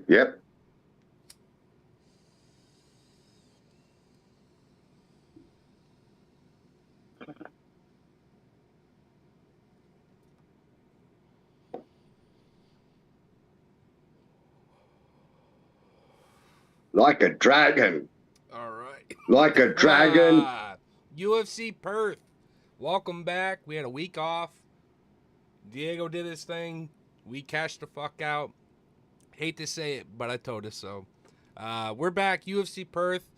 Yep. Like a dragon. All right. Like a dragon. UFC Perth. Welcome back. We had a week off. Diego did his thing. We cashed the fuck out. Hate to say it, but I told us so. We're back. UFC Perth.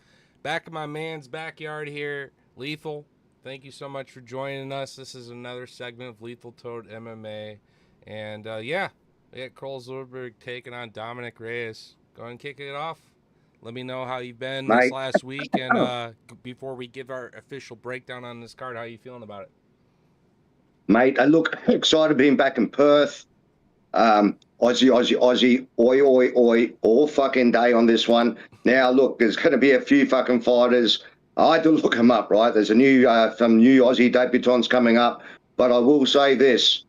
Back in my man's backyard here. Lethal. Thank you so much for joining us. This is another segment of Lethal Toad MMA. And yeah, we got Ulberg taking on Dominic Reyes. Go ahead and kick it off. Let me know how you've been this Mate. last week, and before we give our official breakdown on this card, how you feeling about it? Mate, I look excited being back in Perth. Aussie, oi, all fucking day on this one. Now, look, there's going to be a few fucking fighters. I had to look them up, right? There's some new Aussie debutants coming up, but I will say this,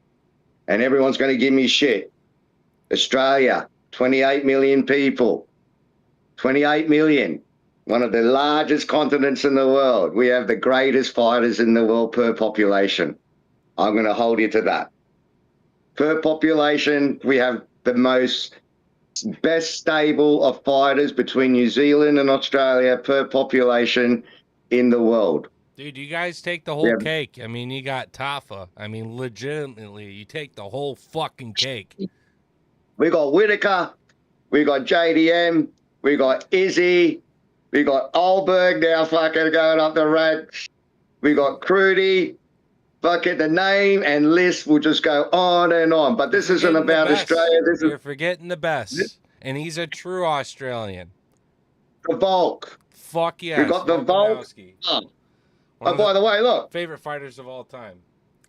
and everyone's going to give me shit. Australia, 28 million people, 28 million, one of the largest continents in the world. We have the greatest fighters in the world per population. I'm going to hold you to that. Per population, we have the best stable of fighters between New Zealand and Australia per population in the world. Dude, you guys take the whole cake. I mean, you got Tafa. I mean, legitimately, you take the whole fucking cake. We got Whitaker, we got JDM, we got Izzy, we got Ulberg now fucking going up the ranks. We got Crudy. Fucking the name and list will just go on and on. But this isn't about Australia. You're forgetting the best. And he's a true Australian. The Volk. Fuck yes. We got the Volk. Oh, by the way, look. Favorite fighters of all time.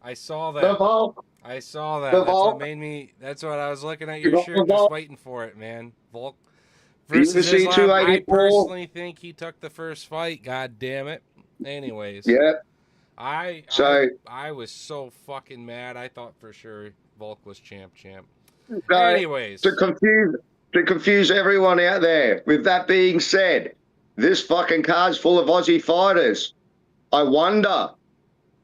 I saw that. The Volk. I saw that. The That's Volk. what made me. That's what I was looking at your shirt, just waiting for it, man. Volk versus UFC Islam. I personally think he took the first fight. God damn it. Anyways. Yeah. I was so fucking mad. I thought for sure Volk was champ. Anyways, to confuse everyone out there. With that being said, this fucking card's full of Aussie fighters. I wonder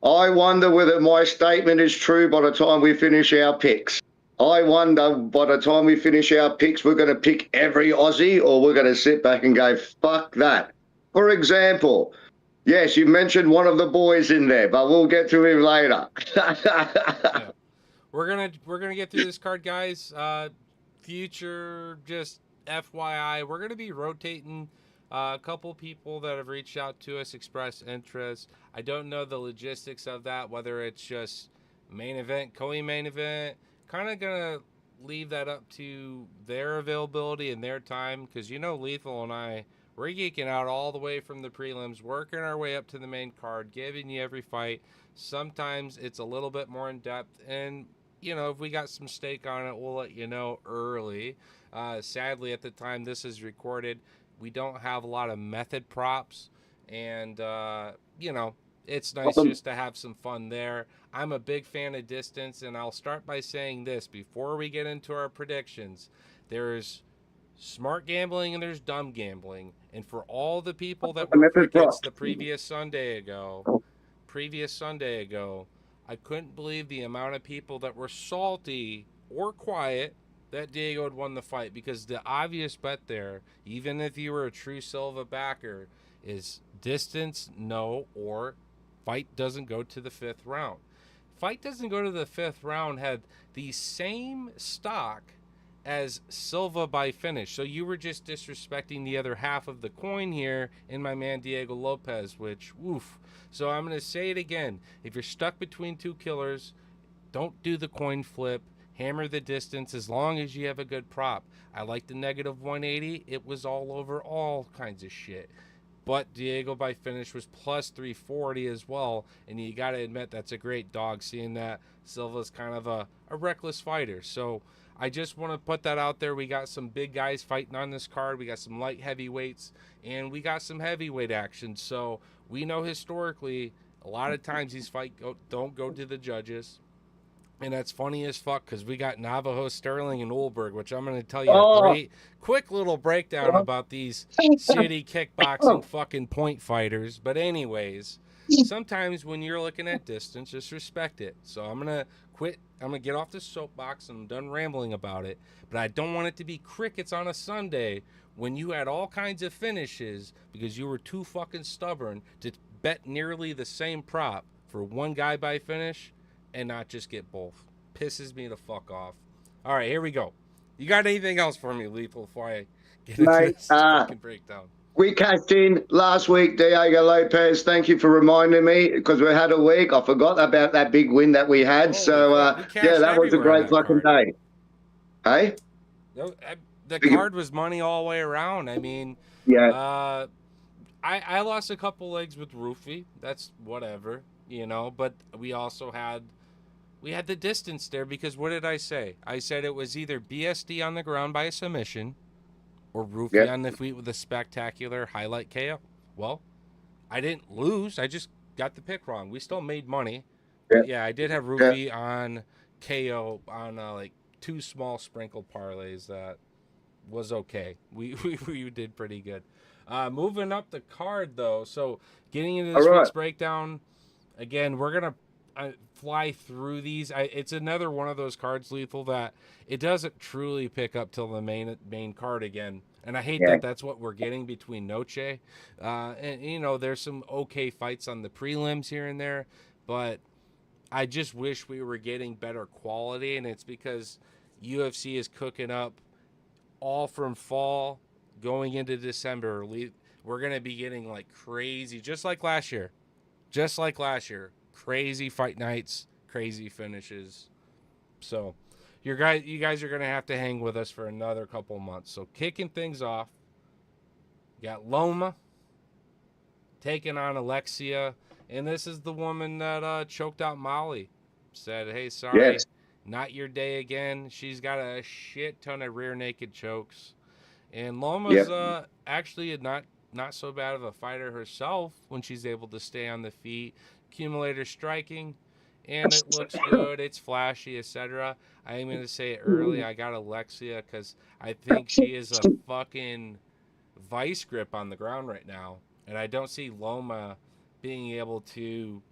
whether my statement is true by the time we finish our picks. I wonder by the time we finish our picks, we're going to pick every Aussie, or we're going to sit back and go, fuck that. For example, yes, you mentioned one of the boys in there, but we'll get to him later. Yeah. We're gonna get through this card, guys. Future, just FYI, we're gonna be rotating a couple people that have reached out to us, expressed interest. I don't know the logistics of that, whether it's just main event, co-main event. Kind of gonna leave that up to their availability and their time, because Lethal and I. We're geeking out all the way from the prelims, working our way up to the main card, giving you every fight. Sometimes it's a little bit more in depth, and if we got some stake on it, we'll let you know early. Sadly, at the time this is recorded, we don't have a lot of method props, and it's nice just to have some fun there. I'm a big fan of distance, and I'll start by saying this before we get into our predictions. There's smart gambling and there's dumb gambling. And for all the people that were crickets the previous Sunday ago, I couldn't believe the amount of people that were salty or quiet that Diego had won the fight, because the obvious bet there, even if you were a true Silva backer, is distance, no, or fight doesn't go to the fifth round. Fight doesn't go to the fifth round had the same stock as Silva by finish. So you were just disrespecting the other half of the coin here in my man Diego Lopez, which, woof. So I'm going to say it again. If you're stuck between two killers, don't do the coin flip. Hammer the distance as long as you have a good prop. I like the negative 180. It was all over all kinds of shit. But Diego by finish was plus 340 as well. And you got to admit that's a great dog, seeing that Silva's kind of a reckless fighter. So I just want to put that out there. We got some big guys fighting on this card. We got some light heavyweights, and we got some heavyweight action. So we know historically, a lot of times these fights don't go to the judges. And that's funny as fuck because we got Navajo, Sterling, and Ulberg, which I'm going to tell you a Oh, great, quick little breakdown about these shitty kickboxing fucking point fighters. But, anyways, sometimes when you're looking at distance, just respect it. So I'm going to quit. I'm going to get off the soapbox and I'm done rambling about it. But I don't want it to be crickets on a Sunday when you had all kinds of finishes because you were too fucking stubborn to bet nearly the same prop for one guy by finish and not just get both. Pisses me the fuck off. All right, here we go. You got anything else for me, Lethal, before I get into mate, this fucking breakdown? we cashed in last week, Diego Lopez. Thank you for reminding me because we had a week. I forgot about that big win that we had. Holy So, fuck, we yeah, cashed that was a everywhere on great that fucking card. day. Hey? The card was money all the way around. I mean, Yeah. I lost a couple legs with Roofy. That's whatever, you know. But we also had the distance there because what did I say? I said it was either BSD on the ground by a submission or Roofy Yeah. on the feet with a spectacular highlight KO. Well, I didn't lose. I just got the pick wrong. We still made money. Yeah. But yeah, I did have Yeah. Roofy on KO on like 2 small sprinkle parlays that was okay. We did pretty good. Moving up the card though, so getting into All this right. week's breakdown, again, we're gonna fly through these. It's another one of those cards, Lethal, that it doesn't truly pick up till the main card again. And I hate Yeah. that that's what we're getting between Noche. And, you know, there's some okay fights on the prelims here and there, but I just wish we were getting better quality. And it's because UFC is cooking up all from fall going into December. We're going to be getting like crazy, just like last year. Crazy fight nights, crazy finishes. So, you guys are gonna have to hang with us for another couple months. So, kicking things off, you got Loma taking on Alexia, and this is the woman that choked out Molly. Said, "Hey, sorry, Yes. not your day again." She's got a shit ton of rear naked chokes, and Yep. Loma's actually not so bad of a fighter herself when she's able to stay on the feet, accumulator striking, and it looks good. It's flashy, etc. I am going to say it early. I got Alexia because I think she is a fucking vice grip on the ground right now, and I don't see Loma being able to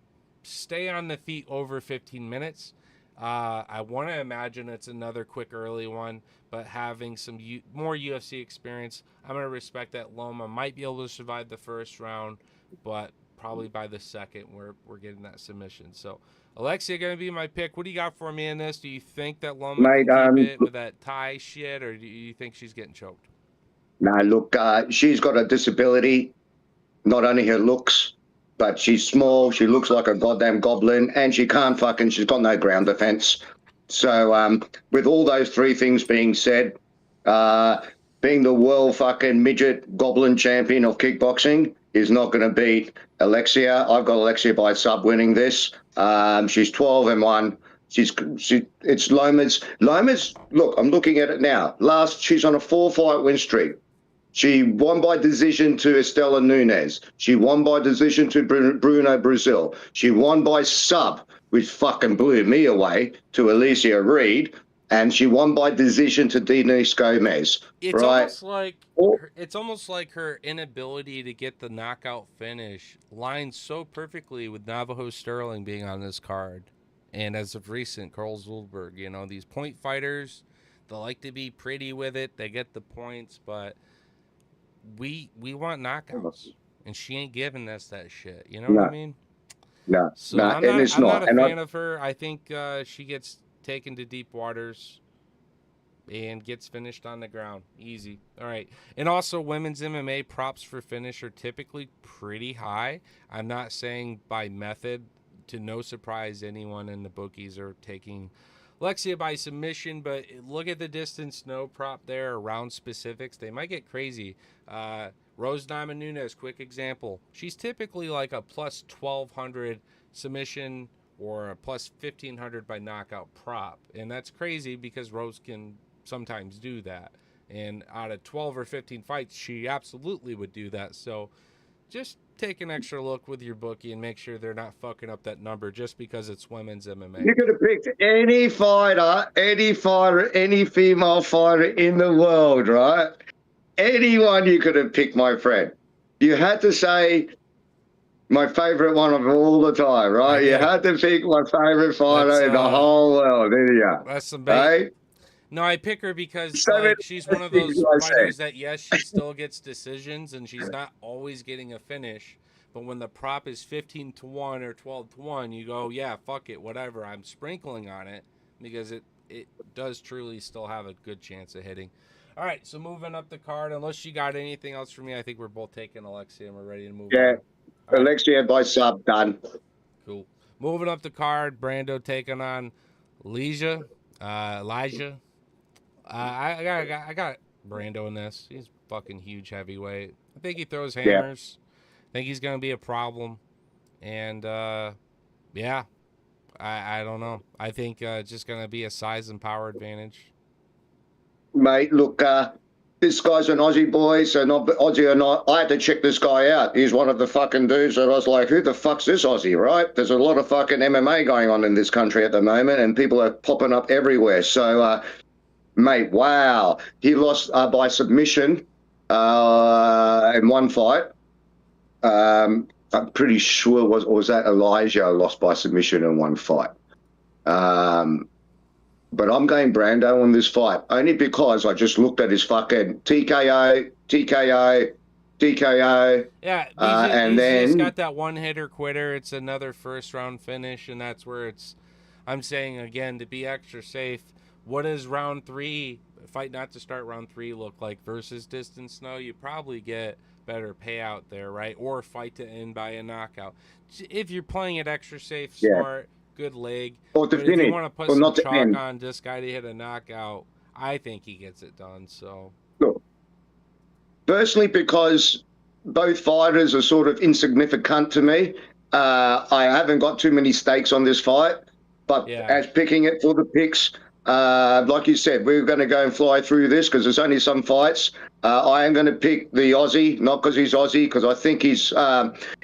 stay on the feet over 15 minutes. I want to imagine it's another quick early one, but having some more UFC experience, I'm going to respect that Loma might be able to survive the first round, but probably by the second we're getting that submission. So Alexia going to be my pick. What do you got for me in this? Do you think that Loma can Mate, keep it with that tie shit, or do you think she's getting choked? no, look, she's got a disability, not only her looks, but she's small. She looks like a goddamn goblin, and she's got no ground defense. So, with all those three things being said, uh, being the world fucking midget goblin champion of kickboxing is not going to beat Alexia. I've got Alexia by sub winning this. She's 12-1. It's Loma's. Look, I'm looking at it now. She's on a 4-fight win streak. She won by decision to Estela Nunes. She won by decision to Bruno Brazil. She won by sub, which fucking blew me away, to Alicia Reed. And she won by decision to Denise Gomez. It's Right? almost like her inability to get the knockout finish lines so perfectly with Navajo Sterling being on this card, and as of recent, Carl Zulberg. You know, these point fighters, they like to be pretty with it. They get the points, but we want knockouts, and she ain't giving us that shit. You know what I No, mean? no, So no, and it's I'm not not. a And fan of her. I think she gets taken to deep waters and gets finished on the ground. Easy. All right. And also, women's MMA props for finish are typically pretty high. I'm not saying by method. To no surprise, anyone in the bookies are taking Lexia by submission, but look at the distance, no prop there around specifics. They might get crazy. Rose Diamond Nunes, quick example. She's typically like a plus 1,200 submission or a plus 1,500 by knockout prop. And that's crazy because Rose can sometimes do that. And out of 12 or 15 fights, she absolutely would do that. So just take an extra look with your bookie and make sure they're not fucking up that number just because it's women's MMA. You could have picked any fighter, any female fighter in the world, right? Anyone you could have picked, my friend. You had to say my favorite one of all the time, right? You had to pick my favorite fighter in the whole world, didn't you? That's some bait. Hey? No, I pick her because So like she's one of those fighters that yes, she still gets decisions and she's not always getting a finish. But when the prop is 15-1 or 12-1, you go, yeah, fuck it, whatever. I'm sprinkling on it because it does truly still have a good chance of hitting. All right, so moving up the card, unless you got anything else for me, I think we're both taking Alexia and we're ready to move on. Yeah, Alexia by sub, done. Cool. Moving up the card, Brando taking on Elijah. I got Brando in this. He's fucking huge heavyweight. I think he throws hammers. I think he's gonna be a problem. And yeah, I don't know. I think it's just gonna be a size and power advantage. Mate, look, this guy's an Aussie boy, so not Aussie or not, I had to check this guy out. He's one of the fucking dudes that I was like, who the fuck's this Aussie, right? There's a lot of fucking MMA going on in this country at the moment, and people are popping up everywhere. So, mate, wow. He lost by submission in one fight. I'm pretty sure was that Elijah lost by submission in one fight. But I'm going Brando on this fight, only because I just looked at his fucking TKO. Yeah, and then he's got that one-hitter quitter. It's another first-round finish, and that's where I'm saying, again, to be extra safe, what does round 3, fight not to start round 3 look like versus distance snow? You probably get better payout there, right? Or fight to end by a knockout. If you're playing it extra safe, smart, good leg. Or to but finish, if you want to put some chalk on this guy to hit a knockout, I think he gets it done. So, look, personally, because both fighters are sort of insignificant to me, I haven't got too many stakes on this fight. But as picking it for the picks, like you said, we're going to go and fly through this because there's only some fights. I am going to pick the Aussie, not because he's Aussie, because I think he's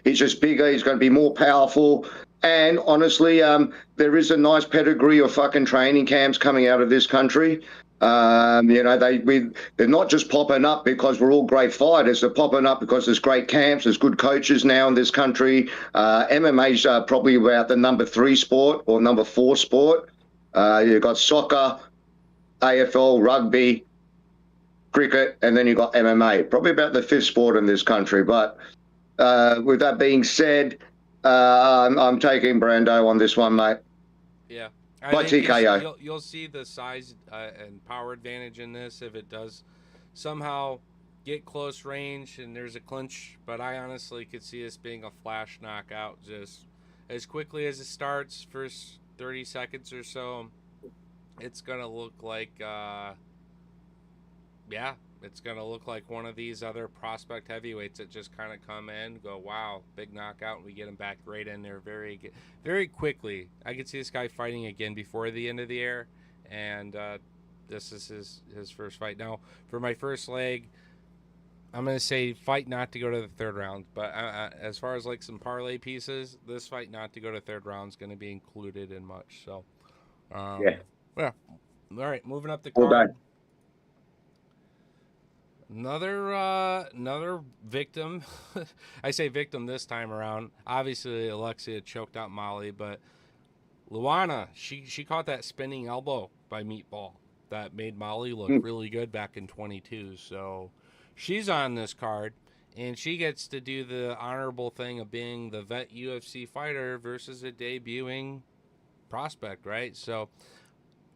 just bigger. He's going to be more powerful. And honestly, there is a nice pedigree of fucking training camps coming out of this country. You know, they're not just popping up because we're all great fighters. They're popping up because there's great camps, there's good coaches now in this country. MMA's probably about the number 3 sport or number 4 sport. You've got soccer, AFL, rugby, cricket, and then you've got MMA. Probably about the 5th sport in this country. But with that being said, I'm taking Brando on this one, mate. Yeah. By TKO. You'll see the size and power advantage in this if it does somehow get close range and there's a clinch. But I honestly could see this being a flash knockout just as quickly as it starts, first 30 seconds or so. It's going to look like, it's going to look like one of these other prospect heavyweights that just kind of come in, go, wow, big knockout, and we get him back right in there very, very quickly. I could see this guy fighting again before the end of the year, and this is his first fight. Now, for my first leg, I'm going to say fight not to go to the 3rd round, but as far as like some parlay pieces, this fight not to go to 3rd round is going to be included in much. So, yeah. All right, moving up the card. Another victim. I say victim this time around. Obviously, Alexia choked out Molly, but Luana, she caught that spinning elbow by Meatball that made Molly look really good back in 22. So she's on this card, and she gets to do the honorable thing of being the vet UFC fighter versus a debuting prospect, right? So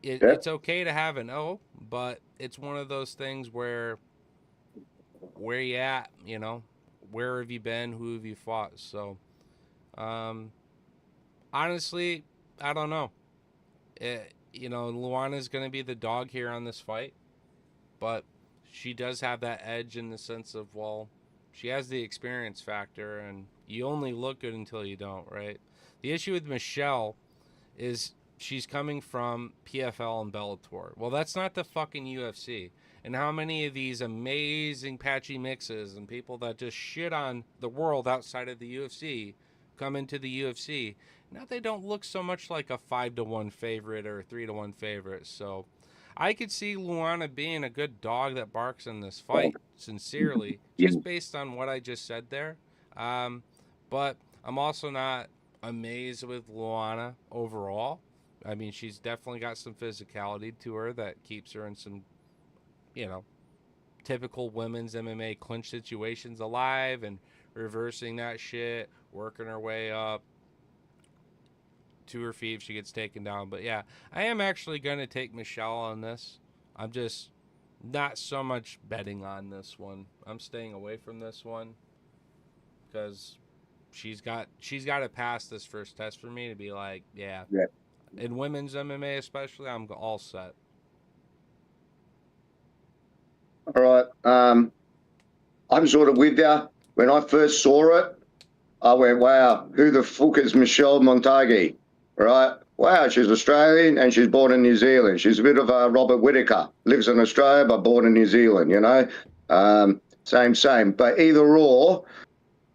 it's okay to have an O, but it's one of those things where you at, you know, where have you been, who have you fought? So honestly, I don't know. You know, Luana's going to be the dog here on this fight, but she does have that edge in the sense of, well, she has the experience factor, and you only look good until you don't, right? The issue with Michelle is she's coming from PFL and Bellator. Well, that's not the fucking UFC. and how many of these amazing patchy mixes and people that just shit on the world outside of the UFC come into the UFC. Now they don't look so much like a 5-1 favorite or a 3-1 favorite. So I could see Luana being a good dog that barks in this fight, sincerely, Yeah. just based on what I just said there. But I'm also not amazed with Luana overall. I mean, she's definitely got some physicality to her that keeps her in some, you know, typical women's MMA clinch situations alive and reversing that shit, working her way up to her feet if she gets taken down. But yeah, I am actually going to take Michelle on this. I'm just not so much betting on this one. I'm staying away from this one because she's got to pass this first test for me to be like, yeah. Yeah. In women's MMA especially, I'm all set. All right. I'm sort of with you. When I first saw it, I went, wow, who the fuck is Michelle Montague? Right? Wow, she's Australian and she's born in New Zealand. She's a bit of a Robert Whittaker. Lives in Australia but born in New Zealand, you know? Same. But either or,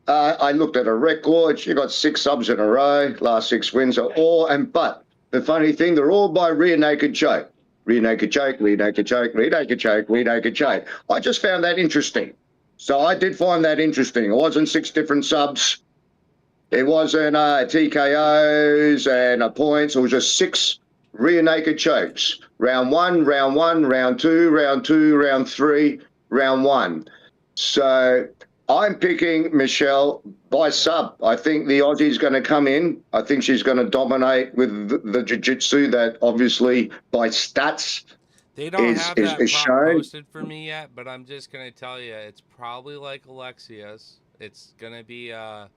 I looked at her record. She got 6 subs in a row, last 6 wins are all. But the funny thing, they're all by rear naked choke. Rear naked choke, rear naked choke, rear naked choke, rear naked choke. I just found that interesting. So I did find that interesting. It wasn't 6 different subs. It wasn't TKOs and points. It was just 6 rear naked chokes. Round 1, round 2, round 2, round 3, round 1. So I'm picking Michelle by sub. I think the Aussie's going to come in. I think she's going to dominate with the jiu-jitsu that obviously by stats they don't have that prop shown. posted for me yet, but I'm just going to tell you, it's probably like Alexia's. It's going to be a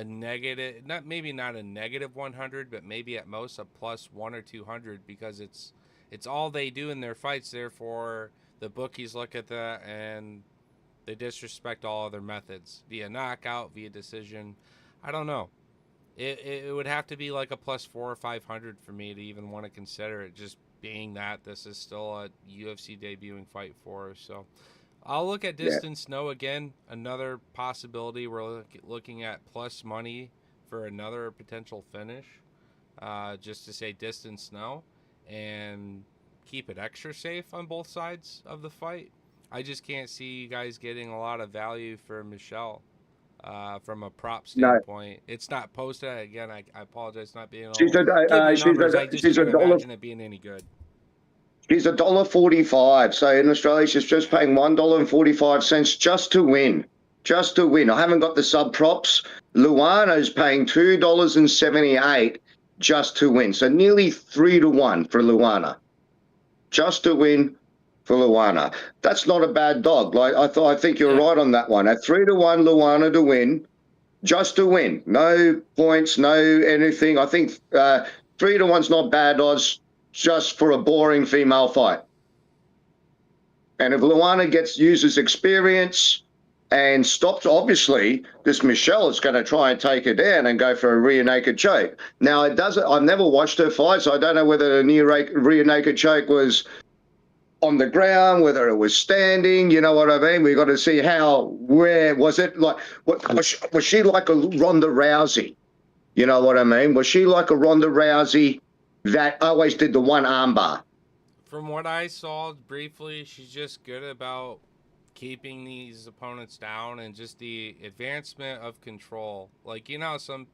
negative, maybe not a negative 100, but maybe at most a plus 1 or 200 because it's all they do in their fights. Therefore, the bookies look at that and they disrespect all other methods via knockout, via decision. I don't know. It would have to be like a plus 4 or 500 for me to even want to consider it. Just being that this is still a UFC debuting fight for her. So I'll look at distance no again. Another possibility. We're looking at plus money for another potential finish. Just to say distance no and keep it extra safe on both sides of the fight. I just can't see you guys getting a lot of value for Michelle from a prop standpoint. No. It's not posted. Again, I apologize not being able to give you numbers. I just can't imagine it being any good. She's $1.45. So in Australia, she's just paying $1.45 just to win. Just to win. I haven't got the sub props. Luana's paying $2.78 just to win. So nearly 3-1 for Luana. Just to win for Luana. That's not a bad dog. Like I think you're right on that one. At 3-1 Luana to win, just to win. No points, no anything. I think 3-1's not bad odds just for a boring female fight. And if Luana uses experience and stops, obviously this Michelle is going to try and take her down and go for a rear naked choke. Now I've never watched her fight, so I don't know whether the rear naked choke was on the ground, whether it was standing, you know what I mean? We got to see where was it? Like, was she like a Ronda Rousey? You know what I mean? Was she like a Ronda Rousey that always did the one armbar? From what I saw briefly, she's just good about keeping these opponents down and just the advancement of control. Like, you know, some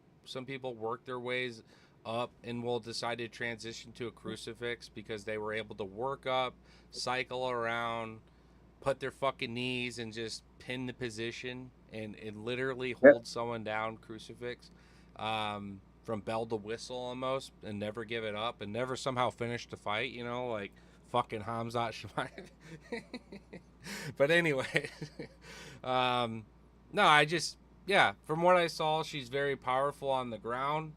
people work their ways up and will decide to transition to a crucifix because they were able to work up, cycle around, put their fucking knees and just pin the position and literally hold someone down, crucifix, from bell to whistle almost, and never give it up and never somehow finish the fight, you know, like fucking Hamzat Chimaev. But anyway, no, from what I saw, she's very powerful on the ground,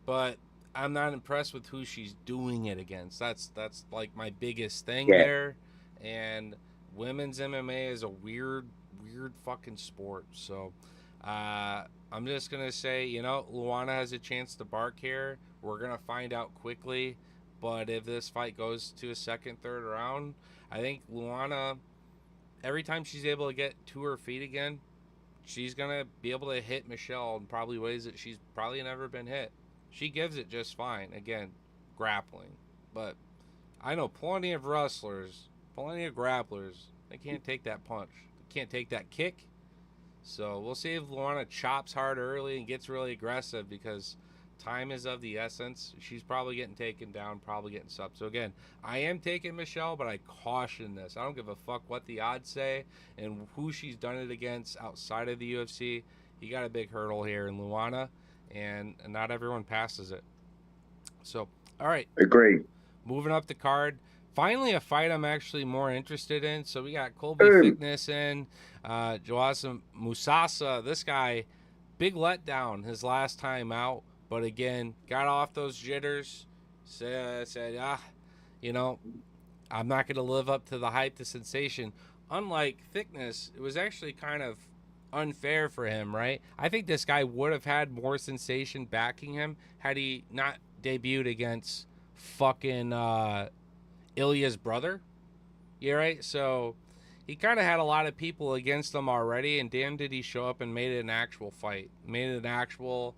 but I'm not impressed with who she's doing it against. That's like my biggest thing there. And women's MMA is a weird fucking sport. So I'm just gonna say, you know, Luana has a chance to bark here. We're gonna find out quickly. But if this fight goes to a second, third round, I think Luana, every time she's able to get to her feet again, she's going to be able to hit Michelle in probably ways that she's probably never been hit. She gives it just fine. Again, grappling. But I know plenty of wrestlers, plenty of grapplers. They can't take that punch. They can't take that kick. So we'll see if Luana chops hard early and gets really aggressive, because time is of the essence. She's probably getting taken down, probably getting subbed. So again, I am taking Michelle, but I caution this. I don't give a fuck what the odds say and who she's done it against outside of the UFC. You got a big hurdle here in Luana, and not everyone passes it. So, all right. Agreed. Moving up the card. Finally, a fight I'm actually more interested in. So we got Colby Thickness in, Joasim Musasa. This guy, big letdown his last time out. But again, got off those jitters. Said, you know, I'm not going to live up to the hype, the sensation. Unlike Thickness, it was actually kind of unfair for him, right? I think this guy would have had more sensation backing him had he not debuted against fucking Ilya's brother. Yeah, right? So he kind of had a lot of people against him already, and damn did he show up and made it an actual fight. Made it an actual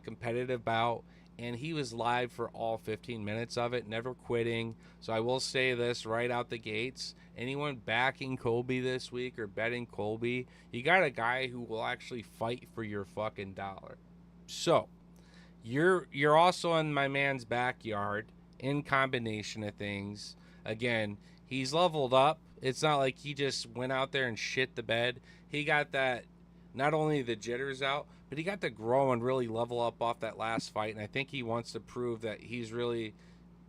competitive bout, and he was live for all 15 minutes of it, never quitting. So I will say this right out the gates: anyone backing Colby this week or betting Colby, you got a guy who will actually fight for your fucking dollar. So you're also in my man's backyard in combination of things. Again, he's leveled up. It's not like he just went out there and shit the bed. He got that, not only the jitters out, but he got to grow and really level up off that last fight. And I think he wants to prove that he's really,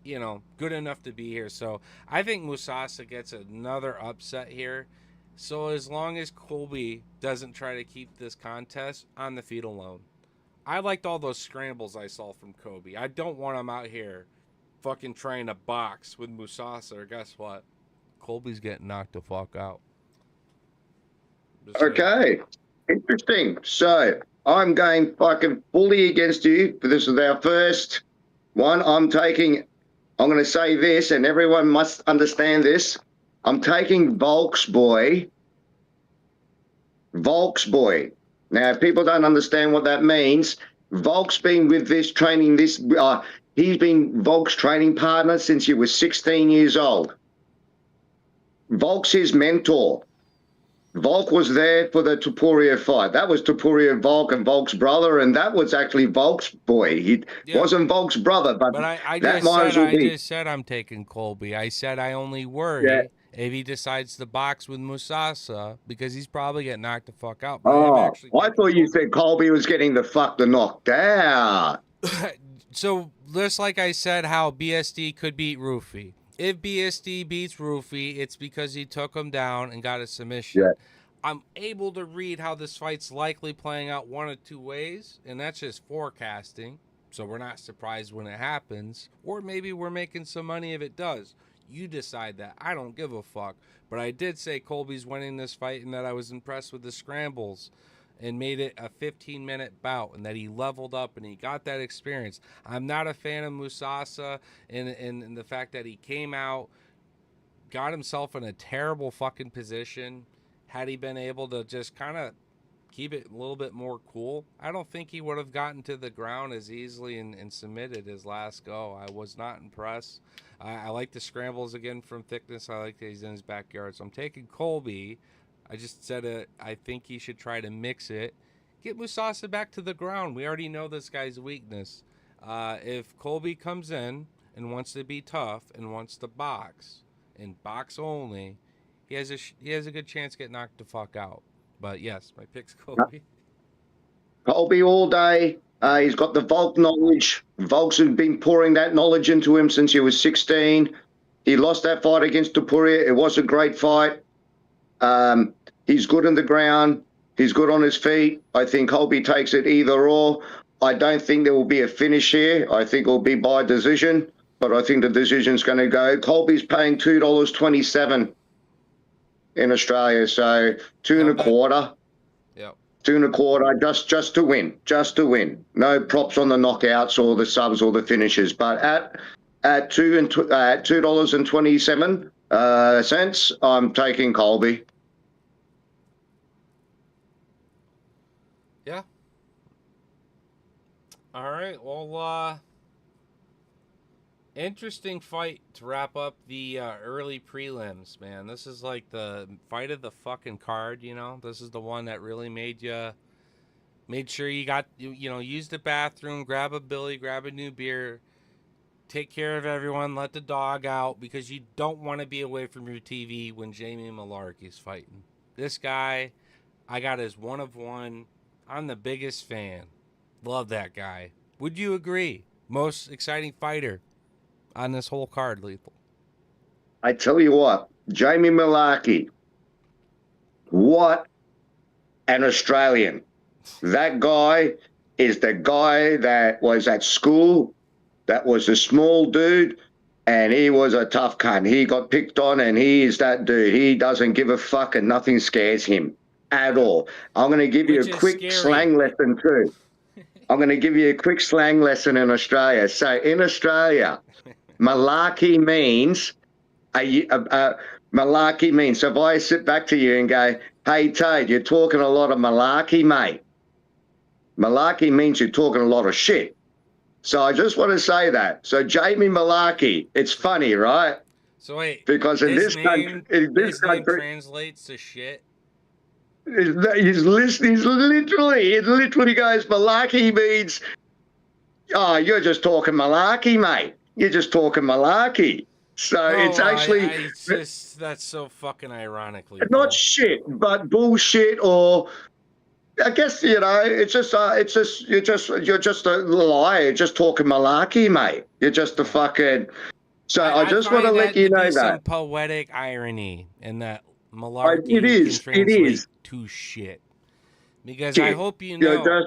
you know, good enough to be here. So I think Musasa gets another upset here. So as long as Colby doesn't try to keep this contest on the feet alone. I liked all those scrambles I saw from Kobe. I don't want him out here fucking trying to box with Musasa, or guess what? Colby's getting knocked the fuck out. Okay. Interesting. So I'm going fucking fully against you. This is our first one. I'm going to say this, and everyone must understand this. I'm taking Volksboy. Now, if people don't understand what that means, Volk's been with this training, he's been Volk's training partner since he was 16 years old. Volk's his mentor. Volk was there for the Topuria fight. That was Topuria Volk and Volk's brother, and that was actually Volk's boy. He wasn't Volk's brother, but I just said I'm taking Colby. I said I only worry if he decides to box with Musasa, because he's probably getting knocked the fuck out. But I thought you said Colby was getting the fuck knocked out. So just like I said, how BSD could beat Rufy. If BSD beats Rufy, it's because he took him down and got a submission. Yeah. I'm able to read how this fight's likely playing out one of two ways, and that's just forecasting. So we're not surprised when it happens, or maybe we're making some money if it does. You decide that. I don't give a fuck. But I did say Colby's winning this fight, and that I was impressed with the scrambles and made it a 15-minute bout, and that he leveled up and he got that experience. I'm not a fan of Musasa in the fact that he came out, got himself in a terrible fucking position. Had he been able to just kind of keep it a little bit more cool, I don't think he would have gotten to the ground as easily and submitted his last go. I was not impressed. I like the scrambles again from Thickness. I like that he's in his backyard. So I'm taking Colby. I just said I think he should try to mix it. Get Musasa back to the ground. We already know this guy's weakness. If Colby comes in and wants to be tough and wants to box, and box only, he has a good chance to get knocked the fuck out. But yes, my pick's Colby. Colby all day. He's got the Volk knowledge. Volk's been pouring that knowledge into him since he was 16. He lost that fight against Topuria. It was a great fight. He's good on the ground. He's good on his feet. I think Colby takes it either or. I don't think there will be a finish here. I think it will be by decision, but I think the decision's going to go. Colby's paying $2.27 in Australia, so $2.25. Yep. $2.25 just to win. No props on the knockouts or the subs or the finishes. But at $2.27, I'm taking Colby. Yeah. All right. Well, interesting fight to wrap up the early prelims, man. This is like the fight of the fucking card, you know? This is the one that really made sure you got, use the bathroom, grab a Billy, grab a new beer, take care of everyone, let the dog out, because you don't want to be away from your TV when Jamie Malarkey's fighting. This guy, I got his one of one. I'm the biggest fan. Love that guy. Would you agree? Most exciting fighter on this whole card, Lethal. I tell you what, Jamie Malarkey, what an Australian. That guy is the guy that was at school, that was a small dude, and he was a tough cunt. He got picked on, and he is that dude. He doesn't give a fuck, and nothing scares him at all. I'm going to give you a quick slang lesson too. I'm going to give you a quick slang lesson in Australia. So in Australia, malarkey means malarkey means. So if I sit back to you and go, "Hey, Toad, you're talking a lot of malarkey, mate." Malarkey means you're talking a lot of shit. So I just want to say that. So Jamie Malarkey, it's funny, right? So wait, because in this country, his name translates to shit. It literally goes, malarkey means, oh, you're just talking malarkey, mate. You're just talking malarkey. So it's actually that's so fucking ironically not shit, but bullshit, or I guess it's just you're just a liar. You're just talking malarkey, mate. You're just a fucking. So I just want to let you know that some poetic irony in that malarkey can translate to shit. Because I hope you know,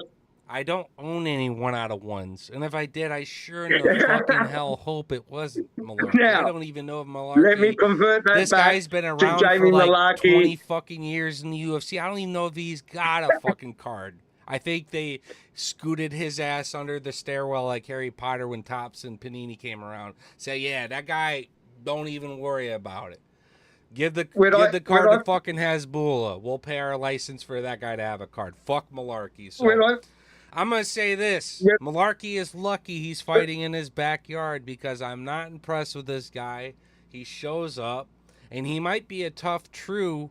I don't own any 1 out of ones, and if I did, I sure in the fucking hell hope it wasn't Malarkey. Now, I don't even know if Malarkey. Let me convert that. This guy's been around for like 20 fucking years in the UFC. I don't even know if he's got a fucking card. I think they scooted his ass under the stairwell like Harry Potter when Topps and Panini came around. Say, yeah, that guy, don't even worry about it. Give the card to fucking Hasbulla. We'll pay our license for that guy to have a card. Fuck Malarkey. So I'm going to say this. Yep. Malarkey is lucky he's fighting in his backyard, because I'm not impressed with this guy. He shows up, and he might be a tough, true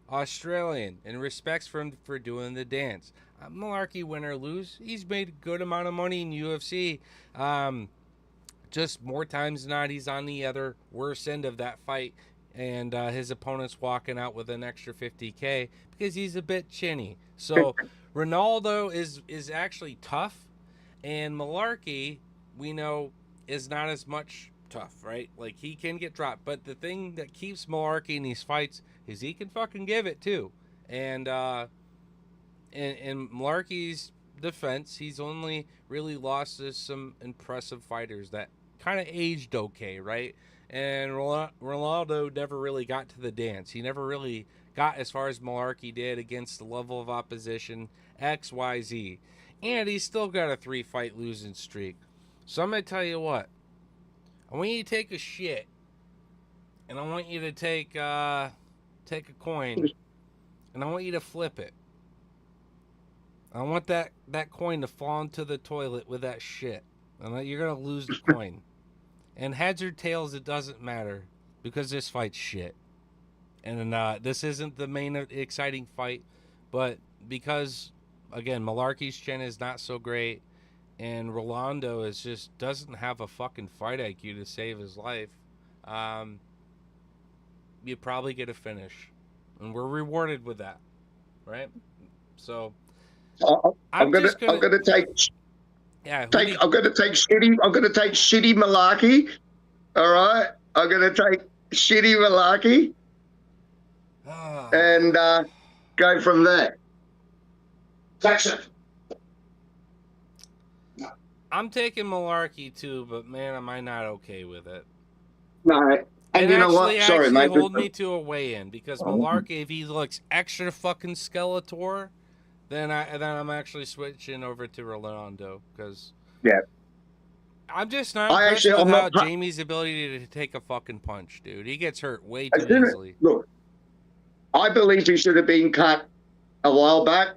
Australian, and respects for him for doing the dance. Malarkey, win or lose, he's made a good amount of money in UFC. Just more times than not, he's on the other worst end of that fight, and his opponent's walking out with an extra $50K because he's a bit chinny. So Ronaldo is actually tough, and Malarkey, we know, is not as much tough, right? Like, he can get dropped, but the thing that keeps Malarkey in these fights is he can fucking give it too. And in Malarkey's defense, he's only really lost to some impressive fighters that kind of aged okay, right? And Ronaldo never really got to the dance. He never really got as far as Malarkey did against the level of opposition XYZ. And he's still got a 3-fight losing streak. So I'm going to tell you what. I want you to take a shit. And I want you to take a coin. And I want you to flip it. I want that coin to fall into the toilet with that shit. And you're going to lose the coin. And heads or tails, it doesn't matter, because this fight's shit. And this isn't the main exciting fight, but because, again, Malarkey's chin is not so great, and Rolando doesn't have a fucking fight IQ to save his life, you probably get a finish. And we're rewarded with that, right? So I'm gonna take shitty Malarkey. All right, I'm gonna take shitty Malarkey, and go from there. Jackson. I'm taking Malarkey too, but man, am I not okay with it? No. And you know what? Sorry, mate. Hold me to a weigh-in, because Malarkey, if he looks extra fucking Skeletor, then I'm actually switching over to Rolando, because I'm just not impressed with how Jamie's ability to take a fucking punch, dude. He gets hurt way too easily. Look, I believe he should have been cut a while back,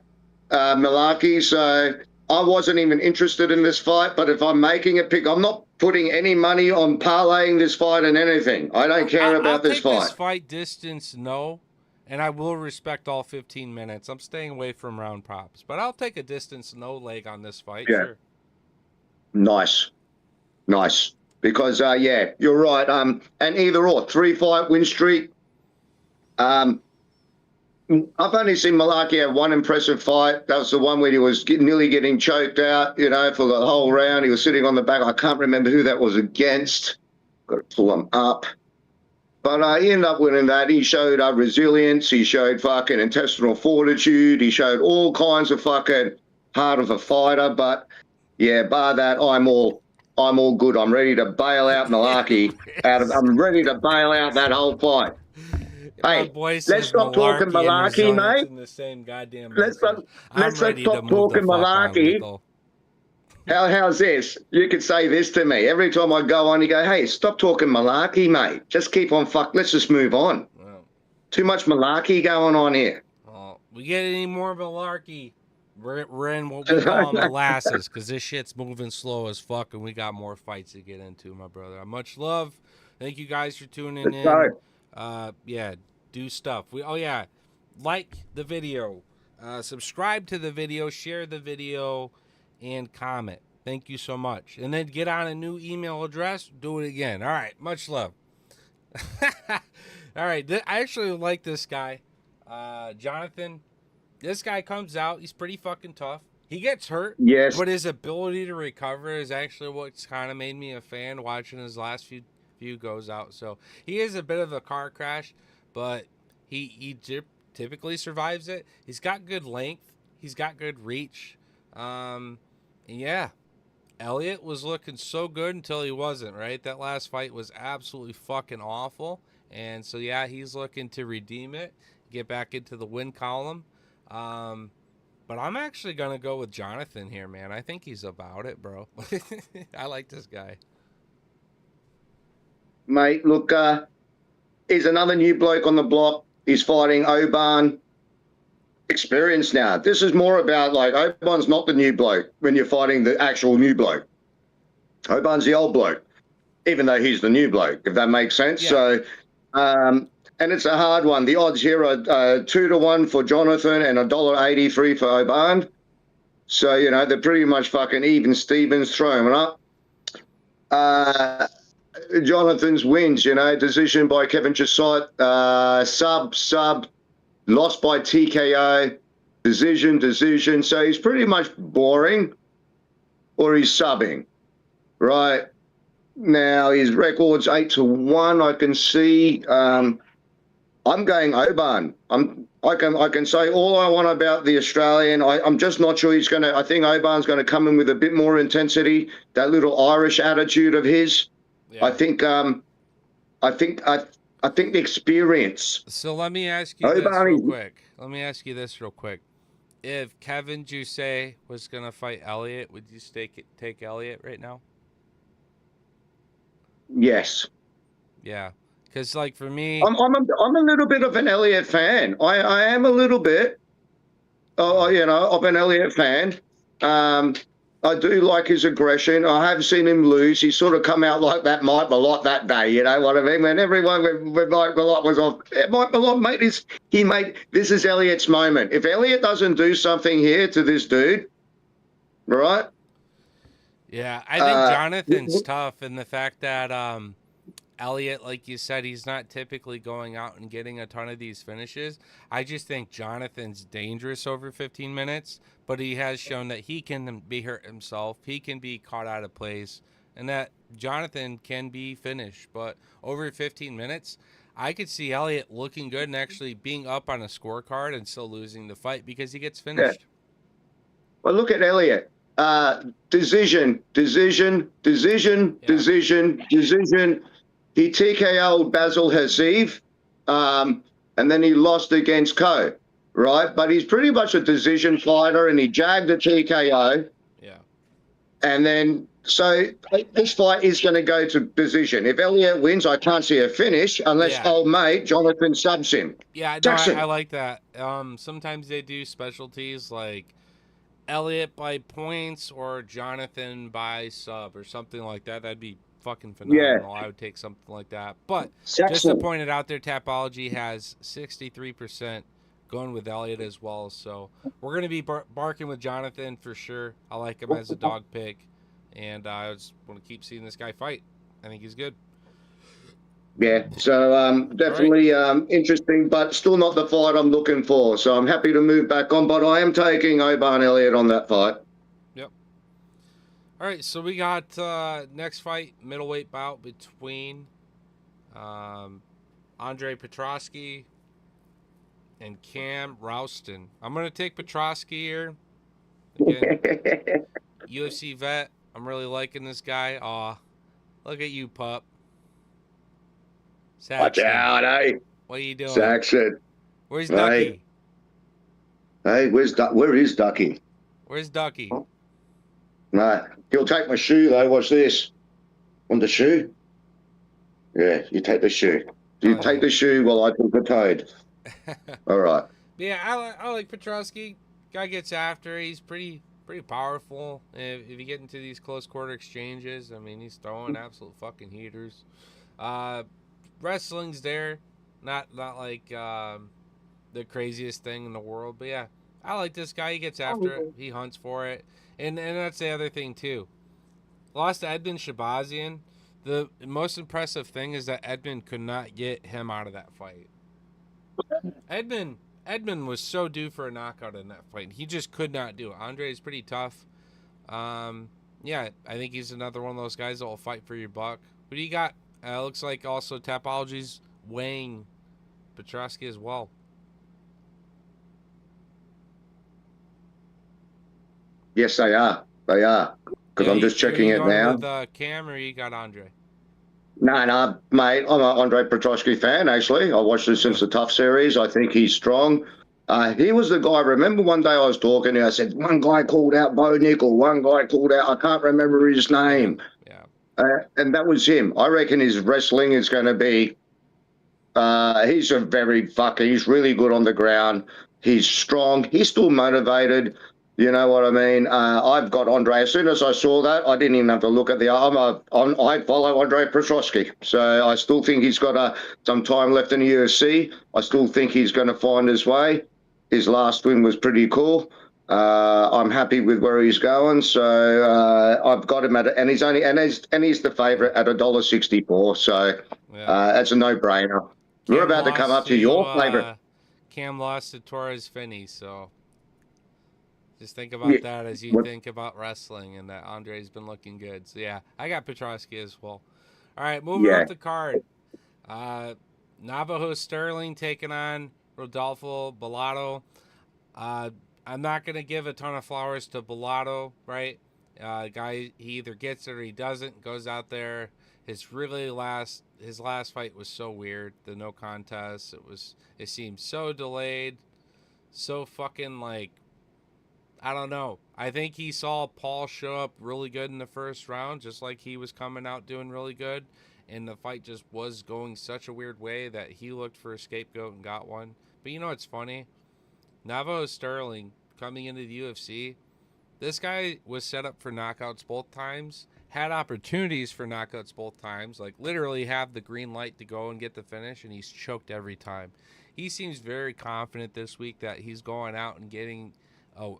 Malarkey. So I wasn't even interested in this fight. But if I'm making a pick, I'm not putting any money on parlaying this fight and anything. I don't care about this fight. This fight distance, no. And I will respect all 15 minutes. I'm staying away from round props. But I'll take a distance, no leg on this fight. Yeah. Sure. Nice. Because, yeah, you're right. And either or, 3-fight win streak. I've only seen Malarkey have one impressive fight. That was the one where he was nearly getting choked out, you know, for the whole round. He was sitting on the back. I can't remember who that was against. Got to pull him up. But he ended up winning that. He showed resilience. He showed fucking intestinal fortitude. He showed all kinds of fucking heart of a fighter. But, yeah, bar that, I'm all good. I'm ready to bail out Malarkey. I'm ready to bail out that whole fight. Hey, let's stop talking Malarkey, mate. In the same goddamn let's stop talking Malarkey. How's this? You could say this to me. Every time I go on, you go, hey, stop talking Malarkey, mate. Just keep on let's just move on. Wow. Too much Malarkey going on here. Well, we get any more Malarkey, we're in what we call molasses, because this shit's moving slow as fuck, and we got more fights to get into, my brother. Much love. Thank you guys for tuning in. Yeah, do stuff. Like the video, subscribe to the video, share the video, and comment. Thank you so much. And then get on a new email address, do it again. All right, much love. All right, I actually like this guy, Jonathan. This guy comes out, he's pretty fucking tough. He gets hurt, yes, but his ability to recover is actually what's kind of made me a fan watching his last few goes out. So he is a bit of a car crash, but he typically survives it. He's got good length. He's got good reach. And yeah, Elliott was looking so good until he wasn't, right? That last fight was absolutely fucking awful. And so, yeah, he's looking to redeem it, get back into the win column. But I'm actually going to go with Jonathan here, man. I think he's about it, bro. I like this guy. Mate, look, he's another new bloke on the block. He's fighting Oban. Experience now. This is more about, like, Oban's not the new bloke when you're fighting the actual new bloke. Oban's the old bloke, even though he's the new bloke, if that makes sense. Yeah. So, and it's a hard one. The odds here are 2-1 for Jonathan and $1.83 for Ulberg. So, you know, they're pretty much fucking even Stevens throwing up. Jonathan's wins, you know, decision by Kevin Chisot, sub, lost by TKO, decision. So he's pretty much boring, or he's subbing, right? Now his record's 8-1. I can see. I'm going Oban. I can say all I want about the Australian. I'm just not sure he's going to. I think Oban's going to come in with a bit more intensity. That little Irish attitude of his. Yeah. I think the experience. So let me ask you this real quick. If Kevin Jusay was going to fight Elliott, would you take Elliott right now? Yes. Yeah. Because, like, for me... I'm a little bit of an Elliott fan. I am a little bit, you know, of an Elliott fan. I do like his aggression. I have seen him lose. He sort of come out like that Mike Malott that day, you know what I mean? When everyone with Mike Malott was off, Mike Malott, mate, this is Elliott's moment. If Elliott doesn't do something here to this dude, right? Yeah, I think Jonathan's tough, and the fact that Elliott, like you said, he's not typically going out and getting a ton of these finishes. I just think Jonathan's dangerous over 15 minutes, but he has shown that he can be hurt himself. He can be caught out of place, and that Jonathan can be finished. But over 15 minutes, I could see Elliott looking good and actually being up on a scorecard and still losing the fight because he gets finished. Yeah. Well, look at Elliott. Decision. He TKO'd Basil Haseev, and then he lost against Ko, right? But he's pretty much a decision fighter, and he jagged a TKO. Yeah. And then, so this fight is going to go to decision. If Elliott wins, I can't see a finish unless old mate Jonathan subs him. Yeah, no, I Jackson. like that. Sometimes they do specialties like Elliot by points or Jonathan by sub or something like that. That'd be fucking Yeah. phenomenal. I would take something like that. But just to Jackson. point it out there, Tapology has 63% going with Elliot as well. So we're going to be barking with Jonathan for sure. I like him as a dog pick. And I just want to keep seeing this guy fight. I think he's good. Yeah, so definitely interesting, but still not the fight I'm looking for. So I'm happy to move back on, but I am taking Oban Elliott on that fight. Yep. All right, so we got next fight, middleweight bout between Andre Petrosky and Cam Rouston. I'm going to take Petrosky here. Again, UFC vet. I'm really liking this guy. Aw, look at you, pup. Watch Saxton. out, eh? What are you doing? Saxon. Where's Ducky? Hey, where is Ducky? Where's Ducky? No, he'll take my shoe, though. Watch this. Want the shoe? Yeah, you take the shoe. You take the shoe while I take the toad. All right. Yeah, I like Petrosky. Guy gets after. He's pretty powerful. If you get into these close quarter exchanges, I mean, he's throwing absolute fucking heaters. Wrestling's there, not like the craziest thing in the world, but yeah, I like this guy. He gets after it. He hunts for it, and that's the other thing too. Lost to Edmund Shabazian. The most impressive thing is that Edmund could not get him out of that fight. Edmund was so due for a knockout in that fight. He just could not do it. Andre is pretty tough. Yeah, I think he's another one of those guys that will fight for your buck. What do you got? Looks like also Tapology's weighing Petrosky as well. Yes, they are. They are. Because I'm just checking it now. With Cam, or you got Andre? No, mate. I'm an Andre Petrosky fan, actually. I watched this since the Tough series. I think he's strong. He was the guy. I remember one day I was talking and I said, one guy called out Bo Nickel, one guy called out, I can't remember his name. Yeah. And that was him. I reckon his wrestling is going to be, he's really good on the ground. He's strong. He's still motivated. You know what I mean? I've got Andre. As soon as I saw that, I didn't even have to look at the. I follow Andre Petrosky, so I still think he's got some time left in the UFC. I still think he's going to find his way. His last win was pretty cool. I'm happy with where he's going, so I've got him and he's the favourite at $1.64. So that's a no-brainer. We're about to come up to your favourite. Cam lost to Torres Finney, so. Just think about that as you think about wrestling, and that Andre's been looking good. So, yeah, I got Petrosky as well. All right, moving up the card. Navajo Sterling taking on Rodolfo Bellato. I'm not going to give a ton of flowers to Bellato, right? Guy, he either gets it or he doesn't. Goes out there. His last fight was so weird. The no contest. It seemed so delayed. So fucking like, I don't know. I think he saw Paul show up really good in the first round, just like he was coming out doing really good. And the fight just was going such a weird way that he looked for a scapegoat and got one. But you know what's funny? Navajo Sterling coming into the UFC, this guy was set up for knockouts both times, had opportunities for knockouts both times, like literally have the green light to go and get the finish, and he's choked every time. He seems very confident this week that he's going out and getting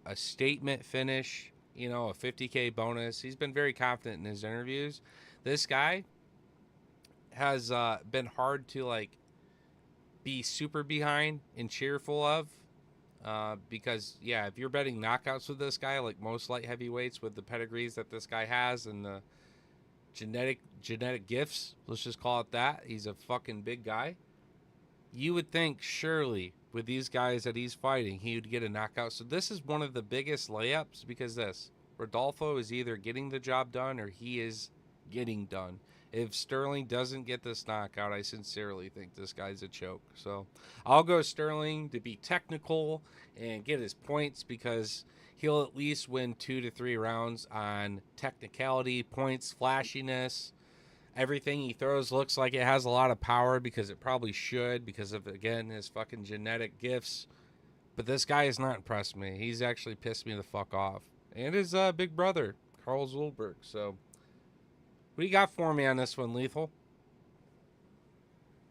a statement finish, a $50K bonus. He's been very confident in his interviews. This guy has been hard to be super behind and cheerful of, because if you're betting knockouts with this guy, like most light heavyweights with the pedigrees that this guy has and the genetic gifts, let's just call it that, he's a fucking big guy. You would think surely with these guys that he's fighting, he would get a knockout. So this is one of the biggest layups because Rodolfo is either getting the job done or he is getting done. If Sterling doesn't get this knockout, I sincerely think this guy's a choke. So I'll go Sterling to be technical and get his points because he'll at least win 2 to 3 rounds on technicality, points, flashiness. Everything he throws looks like it has a lot of power because it probably should because of, again, his fucking genetic gifts. But this guy has not impressed me. He's actually pissed me the fuck off. And his big brother, Carl Ulberg. So what do you got for me on this one, Lethal?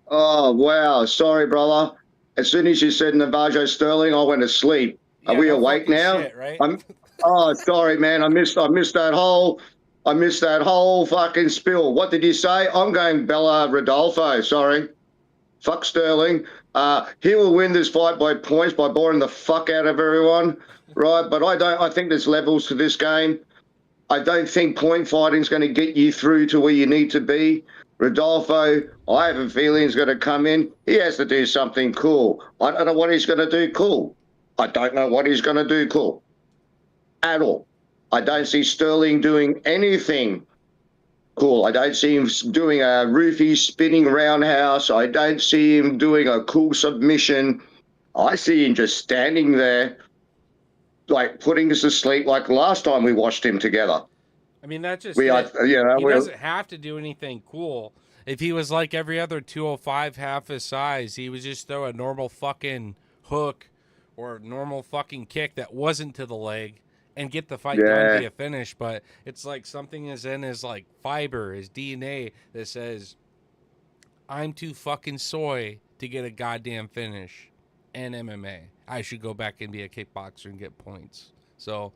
Oh, wow. Sorry, brother. As soon as you said Navajo Sterling, I went to sleep. Are we awake now? Shit, right? Oh, sorry, man. I missed that whole fucking spill. What did you say? I'm going Bella Rodolfo. Sorry. Fuck Sterling. He will win this fight by points by boring the fuck out of everyone, right? But I think there's levels to this game. I don't think point fighting is going to get you through to where you need to be. Rodolfo, I have a feeling he's going to come in. He has to do something cool. I don't know what he's going to do cool. I don't know what he's going to do cool at all. I don't see Sterling doing anything cool. I don't see him doing a roofie spinning roundhouse. I don't see him doing a cool submission. I see him just standing there, like putting us to sleep like last time we watched him together. I mean, that's just he doesn't have to do anything cool. If he was like every other 205 half his size, he would just throw a normal fucking hook or a normal fucking kick that wasn't to the leg and get the fight done via finish. But it's like something is in his like fiber, his DNA that says, I'm too fucking soy to get a goddamn finish in MMA. I should go back and be a kickboxer and get points. So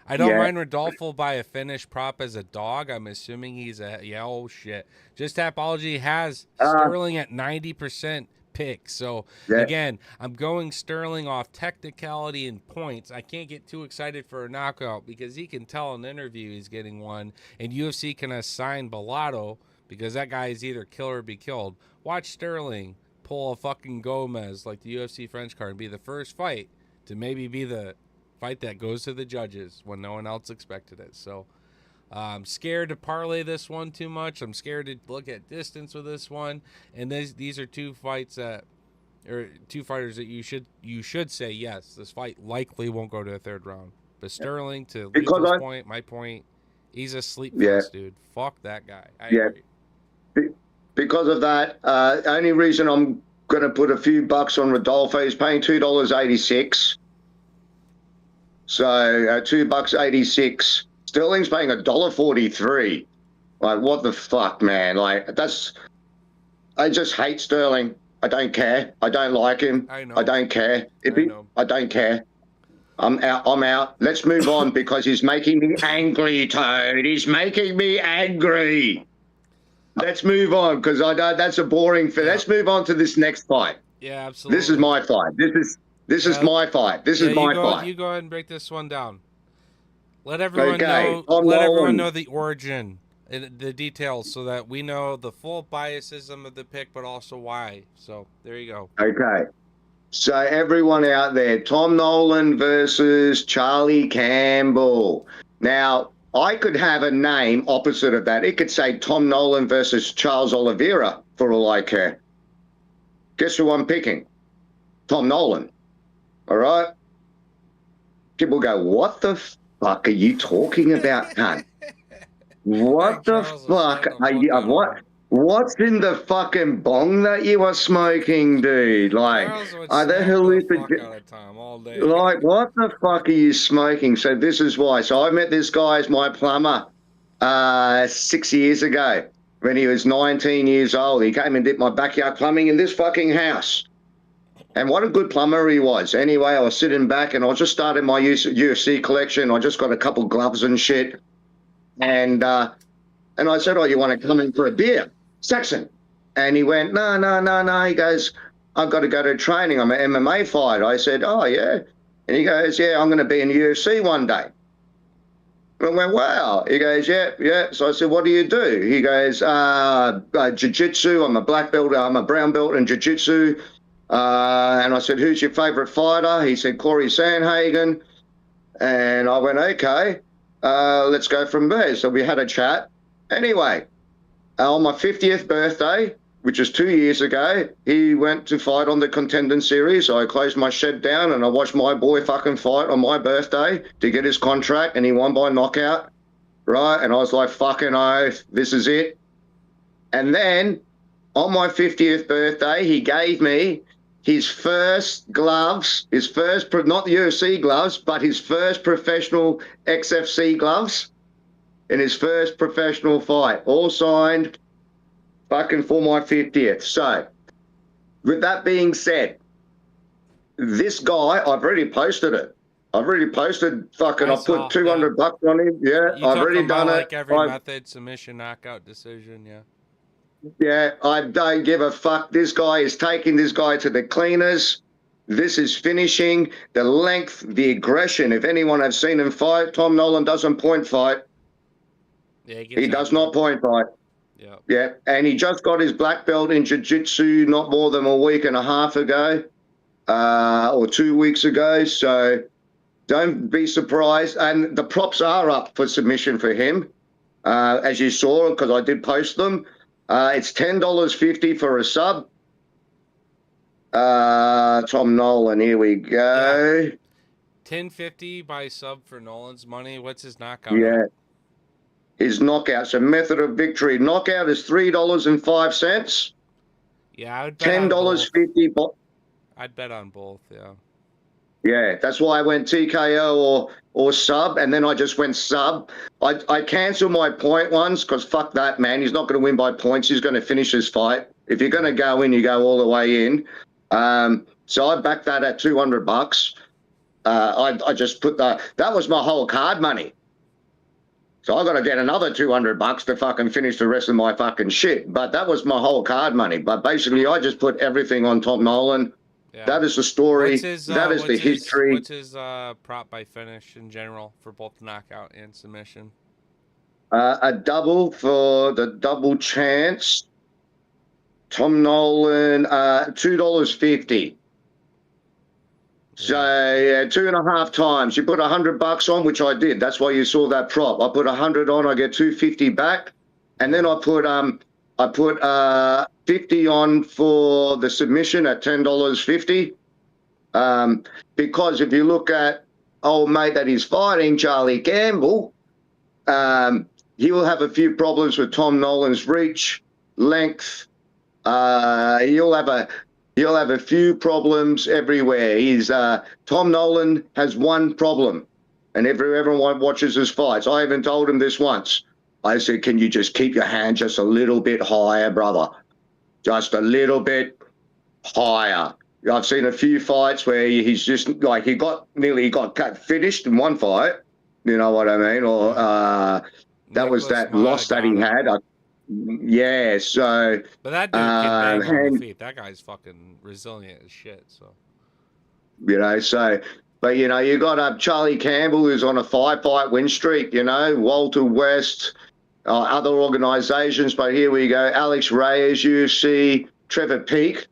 I don't mind Rodolfo by a finish prop as a dog. I'm assuming he's oh shit. Just Tapology has Sterling at 90% pick. So again, I'm going Sterling off technicality and points. I can't get too excited for a knockout because he can tell in an interview he's getting one, and UFC can assign Bellato because that guy is either kill or be killed. Watch Sterling pull a fucking Gomez like the UFC French card and be the first fight to maybe be the fight that goes to the judges when no one else expected it. So I'm scared to parlay this one too much. I'm scared to look at distance with this one. And these are two fights that, or two fighters that you should say yes, this fight likely won't go to a third round. But Sterling, to Lethal's point, my point, he's a sleep fest, dude. Fuck that guy. I agree. Because of that, only reason I'm going to put a few bucks on Rodolfo, he's paying $2.86. So $2.86. Sterling's paying $1.43. Like, what the fuck, man? Like, I just hate Sterling. I don't care. I don't like him. I know. I don't care. I don't care. I'm out. Let's move on because he's making me angry, Toad. He's making me angry. Let's move on because that's a boring fit. Let's move on to this next fight. Yeah, absolutely. This is my fight. This is my fight. This is my fight. You go ahead and break this one down. Let everyone know. Let everyone know the origin, the details, so that we know the full biasism of the pick, but also why. So there you go. Okay. So everyone out there, Tom Nolan versus Charlie Campbell. Now, I could have a name opposite of that. It could say Tom Nolan versus Charles Oliveira, for all I care. Guess who I'm picking? Tom Nolan. All right? People go, what the fuck are you talking about, cunt? What the fuck are you... What's in the fucking bong that you are smoking, dude? Like, are there hallucinations? Like, what the fuck are you smoking? So this is why. So I met this guy as my plumber 6 years ago when he was 19 years old. He came and did my backyard plumbing in this fucking house. And what a good plumber he was. Anyway, I was sitting back and I just started my UFC collection. I just got a couple gloves and shit. And I said, oh, you want to come in for a beer? Saxon. And he went, no. He goes, I've got to go to training. I'm an MMA fighter. I said, oh, yeah. And he goes, yeah, I'm going to be in the UFC one day. And I went, wow. He goes, yeah. So I said, what do you do? He goes, jiu-jitsu. I'm a black belt. I'm a brown belt in jiu-jitsu. And I said, who's your favorite fighter? He said, Corey Sandhagen. And I went, okay, let's go from there. So we had a chat. Anyway, On my 50th birthday, which was 2 years ago, he went to fight on the Contender Series. I closed my shed down and I watched my boy fucking fight on my birthday to get his contract, and he won by knockout, right? And I was like, fucking oath, this is it. And then on my 50th birthday, he gave me his first gloves, his first, not the UFC gloves, but his first professional XFC gloves in his first professional fight, all signed fucking for my 50th. So, with that being said, this guy, I've already posted it. I've already posted fucking, I put 200 bucks on him. Yeah, You I've took already him done by, it. like every method, submission, knockout, decision, yeah. Yeah, I don't give a fuck. This guy is taking this guy to the cleaners. This is finishing. The length, the aggression. If anyone has seen him fight, Tom Nolan doesn't point fight. Yeah, he does not point fight. Yeah. Yeah, and he just got his black belt in jiu-jitsu not more than a week and a half ago, or 2 weeks ago. So don't be surprised. And the props are up for submission for him, as you saw, because I did post them. It's $10.50 for a sub. Tom Nolan, here we go. Yeah. $10.50 by sub for Nolan's money. What's his knockout? Yeah. His knockouts, a method of victory. Knockout is $3.05. Yeah, I would bet $10.50. I'd bet on both, yeah. Yeah, that's why I went TKO or sub, and then I just went sub. I cancelled my point ones because fuck that, man. He's not going to win by points. He's going to finish his fight. If you're going to go in, you go all the way in. So I backed that at $200. I just put that was my whole card money. So I got to get another $200 to fucking finish the rest of my fucking shit. But that was my whole card money. But basically, I just put everything on Tom Nolan. Yeah. That is the story. That is the history. What's his prop by finish in general for both knockout and submission? A double for the double chance. Tom Nolan, $2.50. So yeah, 2.5 times. You put $100 on, which I did. That's why you saw that prop. I put 100 on, I get 250 back, and then I put 50 on for the submission at $10.50. Because if you look at old mate that he's fighting, Charlie Campbell, he will have a few problems with Tom Nolan's reach, length. He'll have a few problems everywhere. Tom Nolan has one problem, and everyone watches his fights. I even told him this once. I said, can you just keep your hand just a little bit higher, brother? Just a little bit higher. I've seen a few fights where he's just like, he nearly got finished in one fight. You know what I mean? Or that was that loss that he had. Yeah, so. But that dude can bang on the feet. That guy's fucking resilient as shit. So. You know, but you know, you got Charlie Campbell, who's on a 5-fight win streak. You know, Walter West, other organisations. But here we go. Alex Reyes, UFC. Trevor Peake,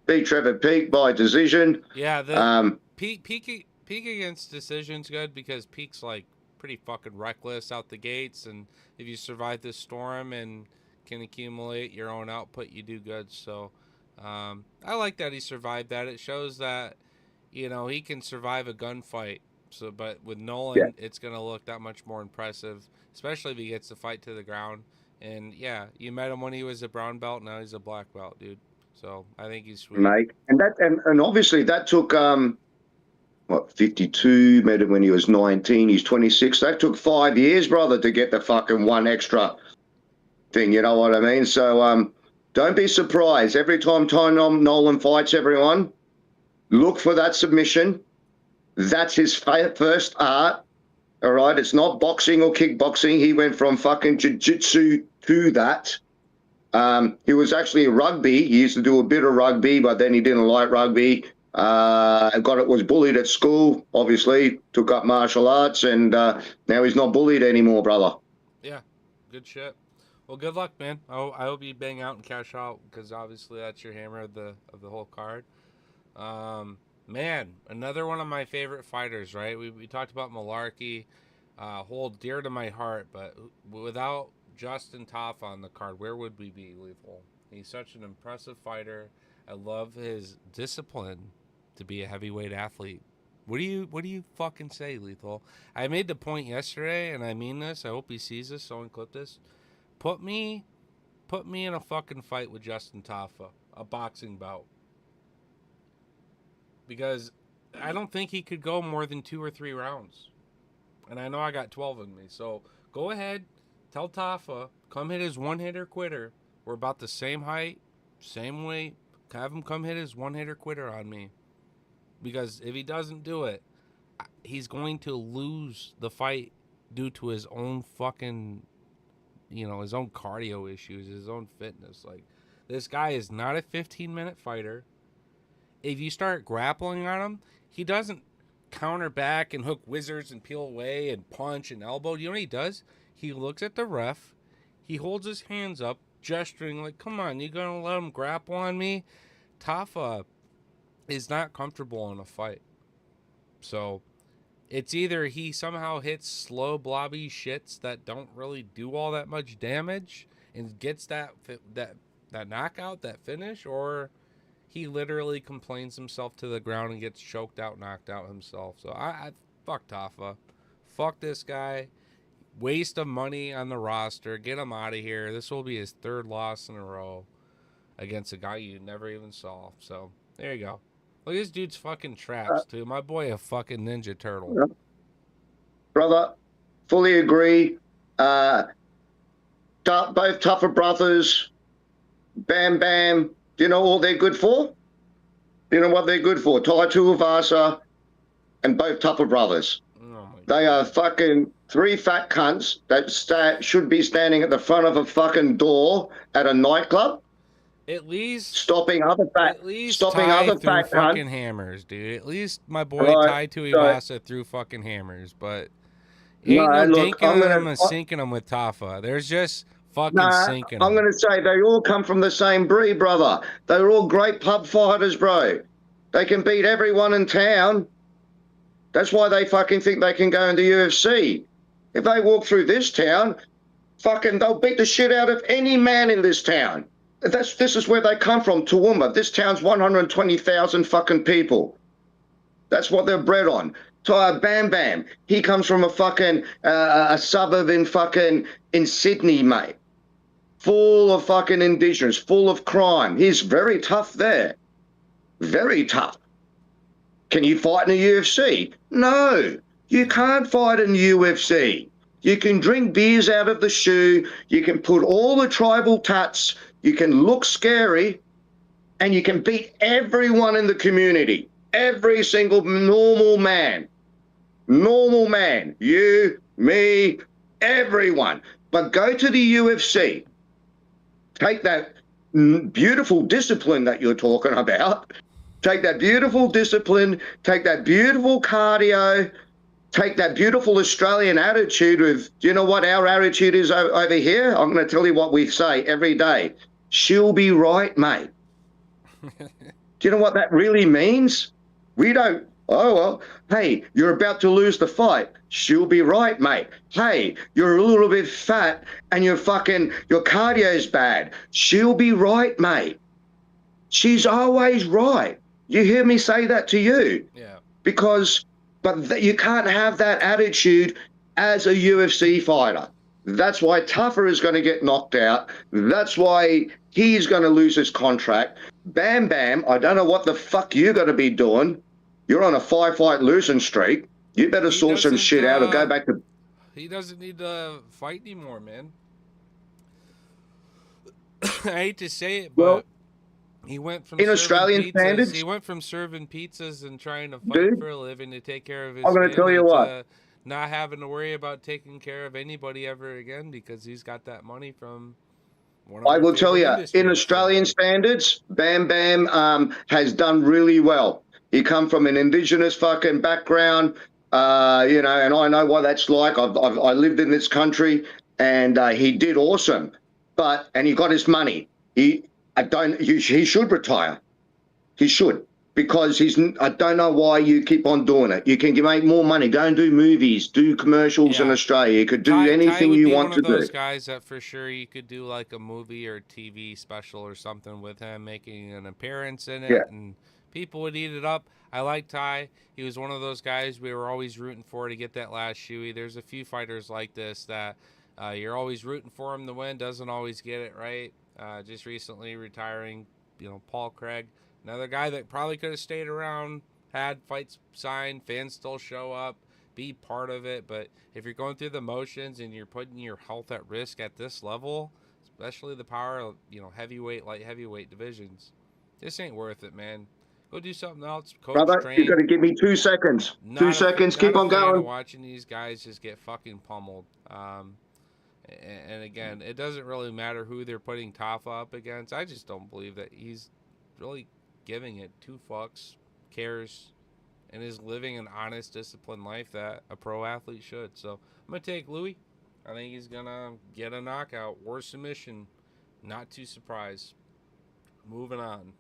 beat Trevor Peake by decision. Yeah, the Peake against decision's good because Peake's like pretty fucking reckless out the gates, and if you survive this storm and can accumulate your own output, you do good. So I like that he survived that. It shows that, you know, he can survive a gunfight. So, but with Nolan, it's going to look that much more impressive, especially if he gets the fight to the ground. And yeah, you met him when he was a brown belt. Now he's a black belt, dude. So I think he's sweet. Mate, and obviously that took 52, met him when he was 19, he's 26. That took 5 years, brother, to get the fucking one extra thing, you know what I mean? So don't be surprised. Every time Tom Nolan fights everyone, look for that submission. That's his first art, all right? It's not boxing or kickboxing. He went from fucking jiu-jitsu to that. He was actually rugby. He used to do a bit of rugby, but then he didn't like rugby. Was bullied at school, obviously, took up martial arts, and now he's not bullied anymore, brother. Yeah, good shit. Well, good luck, man. I hope you bang out and cash out, because obviously that's your hammer of the whole card. Man, another one of my favorite fighters, right? We talked about Malarkey, hold dear to my heart, but without Justin Toff on the card, where would we be, Lethal? He's such an impressive fighter. I love his discipline to be a heavyweight athlete. What do you fucking say, Lethal? I made the point yesterday, and I mean this. I hope he sees this. Someone clip this. Put me in a fucking fight with Justin Taffa, a boxing bout, because I don't think he could go more than 2 or 3 rounds, and I know I got 12 in me. So go ahead, tell Taffa, come hit his one-hitter quitter. We're about the same height, same weight. Have him come hit his one-hitter quitter on me. Because if he doesn't do it, he's going to lose the fight due to his own fucking, his own cardio issues, his own fitness. Like, this guy is not a 15-minute fighter. If you start grappling on him, he doesn't counter back and hook wizards and peel away and punch and elbow. You know what he does? He looks at the ref. He holds his hands up, gesturing like, come on, you gonna let him grapple on me? Taffa is not comfortable in a fight. So it's either he somehow hits slow, blobby shits that don't really do all that much damage and gets that knockout, that finish, or he literally complains himself to the ground and gets choked out, knocked out himself. So I fuck Taffa. Fuck this guy. Waste of money on the roster. Get him out of here. This will be his 3rd loss in a row against a guy you never even saw. So there you go. Look, this dude's fucking traps, too. My boy, a fucking Ninja Turtle. Brother, fully agree. Both Tougher brothers, Bam Bam. Do you know what they're good for? You know what they're good for? Tai Tuivasa and both Tougher brothers. Oh they are fucking 3 fat cunts that should be standing at the front of a fucking door at a nightclub. At least stopping other fat fucking cunts. Hammers, dude. At least my boy Tai Tuivasa threw fucking hammers, but ain't dinking them and sinking them with Taffa. There's just fucking sinking them. I'm going to say they all come from the same breed, brother. They're all great pub fighters, bro. They can beat everyone in town. That's why they fucking think they can go into UFC. If they walk through this town, fucking they'll beat the shit out of any man in this town. This is where they come from, Toowoomba. This town's 120,000 fucking people. That's what they're bred on. Bam Bam, he comes from a fucking a suburb in Sydney, mate. Full of fucking Indigenous, full of crime. He's very tough there. Very tough. Can you fight in the UFC? No, you can't fight in the UFC. You can drink beers out of the shoe. You can put all the tribal tats. You can look scary, and you can beat everyone in the community. Every single normal man. Normal man. You, me, everyone. But go to the UFC. Take that beautiful discipline that you're talking about. Take that beautiful discipline. Take that beautiful cardio. Take that beautiful Australian attitude of, do you know what our attitude is over here? I'm going to tell you what we say every day. She'll be right, mate. Do you know what that really means? We don't, oh, well, hey, you're about to lose the fight. She'll be right, mate. Hey, you're a little bit fat and your cardio's bad. She'll be right, mate. She's always right. You hear me say that to you? Yeah. But you can't have that attitude as a UFC fighter. That's why Taffa is going to get knocked out. That's why he's going to lose his contract. Bam Bam, I don't know what the fuck you're going to be doing. You're on a 5-fight losing streak. You better sort some shit out or go back to... He doesn't need to fight anymore, man. I hate to say it, but he went from in Australian standards. He went from serving pizzas and trying to fight for a living to take care of his. I'm going to tell you what. Not having to worry about taking care of anybody ever again because he's got that money from. I will tell you, in Australian standards, Bam Bam has done really well. He come from an Indigenous fucking background, and I know what that's like. I lived in this country, and he did awesome. And he got his money. He should retire. He should. because I don't know why you keep on doing it. You can make more money. Go and do movies, do commercials in Australia. You could do Ty anything would you be want one to of those do. guys that for sure you could do like a movie or TV special or something with him making an appearance in Yeah. it, and people would eat it up. I like Ty. He was one of those guys we were always rooting for to get that last shoey. There's a few fighters like this that you're always rooting for him to win, doesn't always get it right. Just recently retiring, Paul Craig, another guy that probably could have stayed around, had fights signed, fans still show up, be part of it. But if you're going through the motions and you're putting your health at risk at this level, especially the power of, heavyweight, light heavyweight divisions, this ain't worth it, man. Go do something else, coach, Brother, you've got train. to give me 2 seconds. 2 seconds. Not Keep a on fan of going. watching these guys just get fucking pummeled. And again, it doesn't really matter who they're putting Tafa up against. I just don't believe that he's really giving it 2 fucks, cares, and is living an honest, disciplined life that a pro athlete should. So I'm going to take Louis. I think he's going to get a knockout or submission. Not too surprised. Moving on.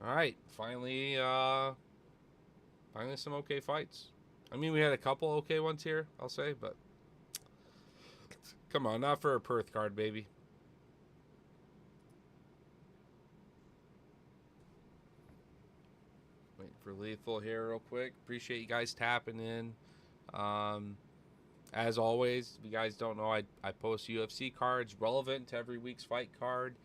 All right. Finally some okay fights. I mean, we had a couple okay ones here, I'll say, but come on, not for a Perth card, baby. Waiting for Lethal here real quick. Appreciate you guys tapping in. As always, if you guys don't know, I post UFC cards relevant to every week's fight card.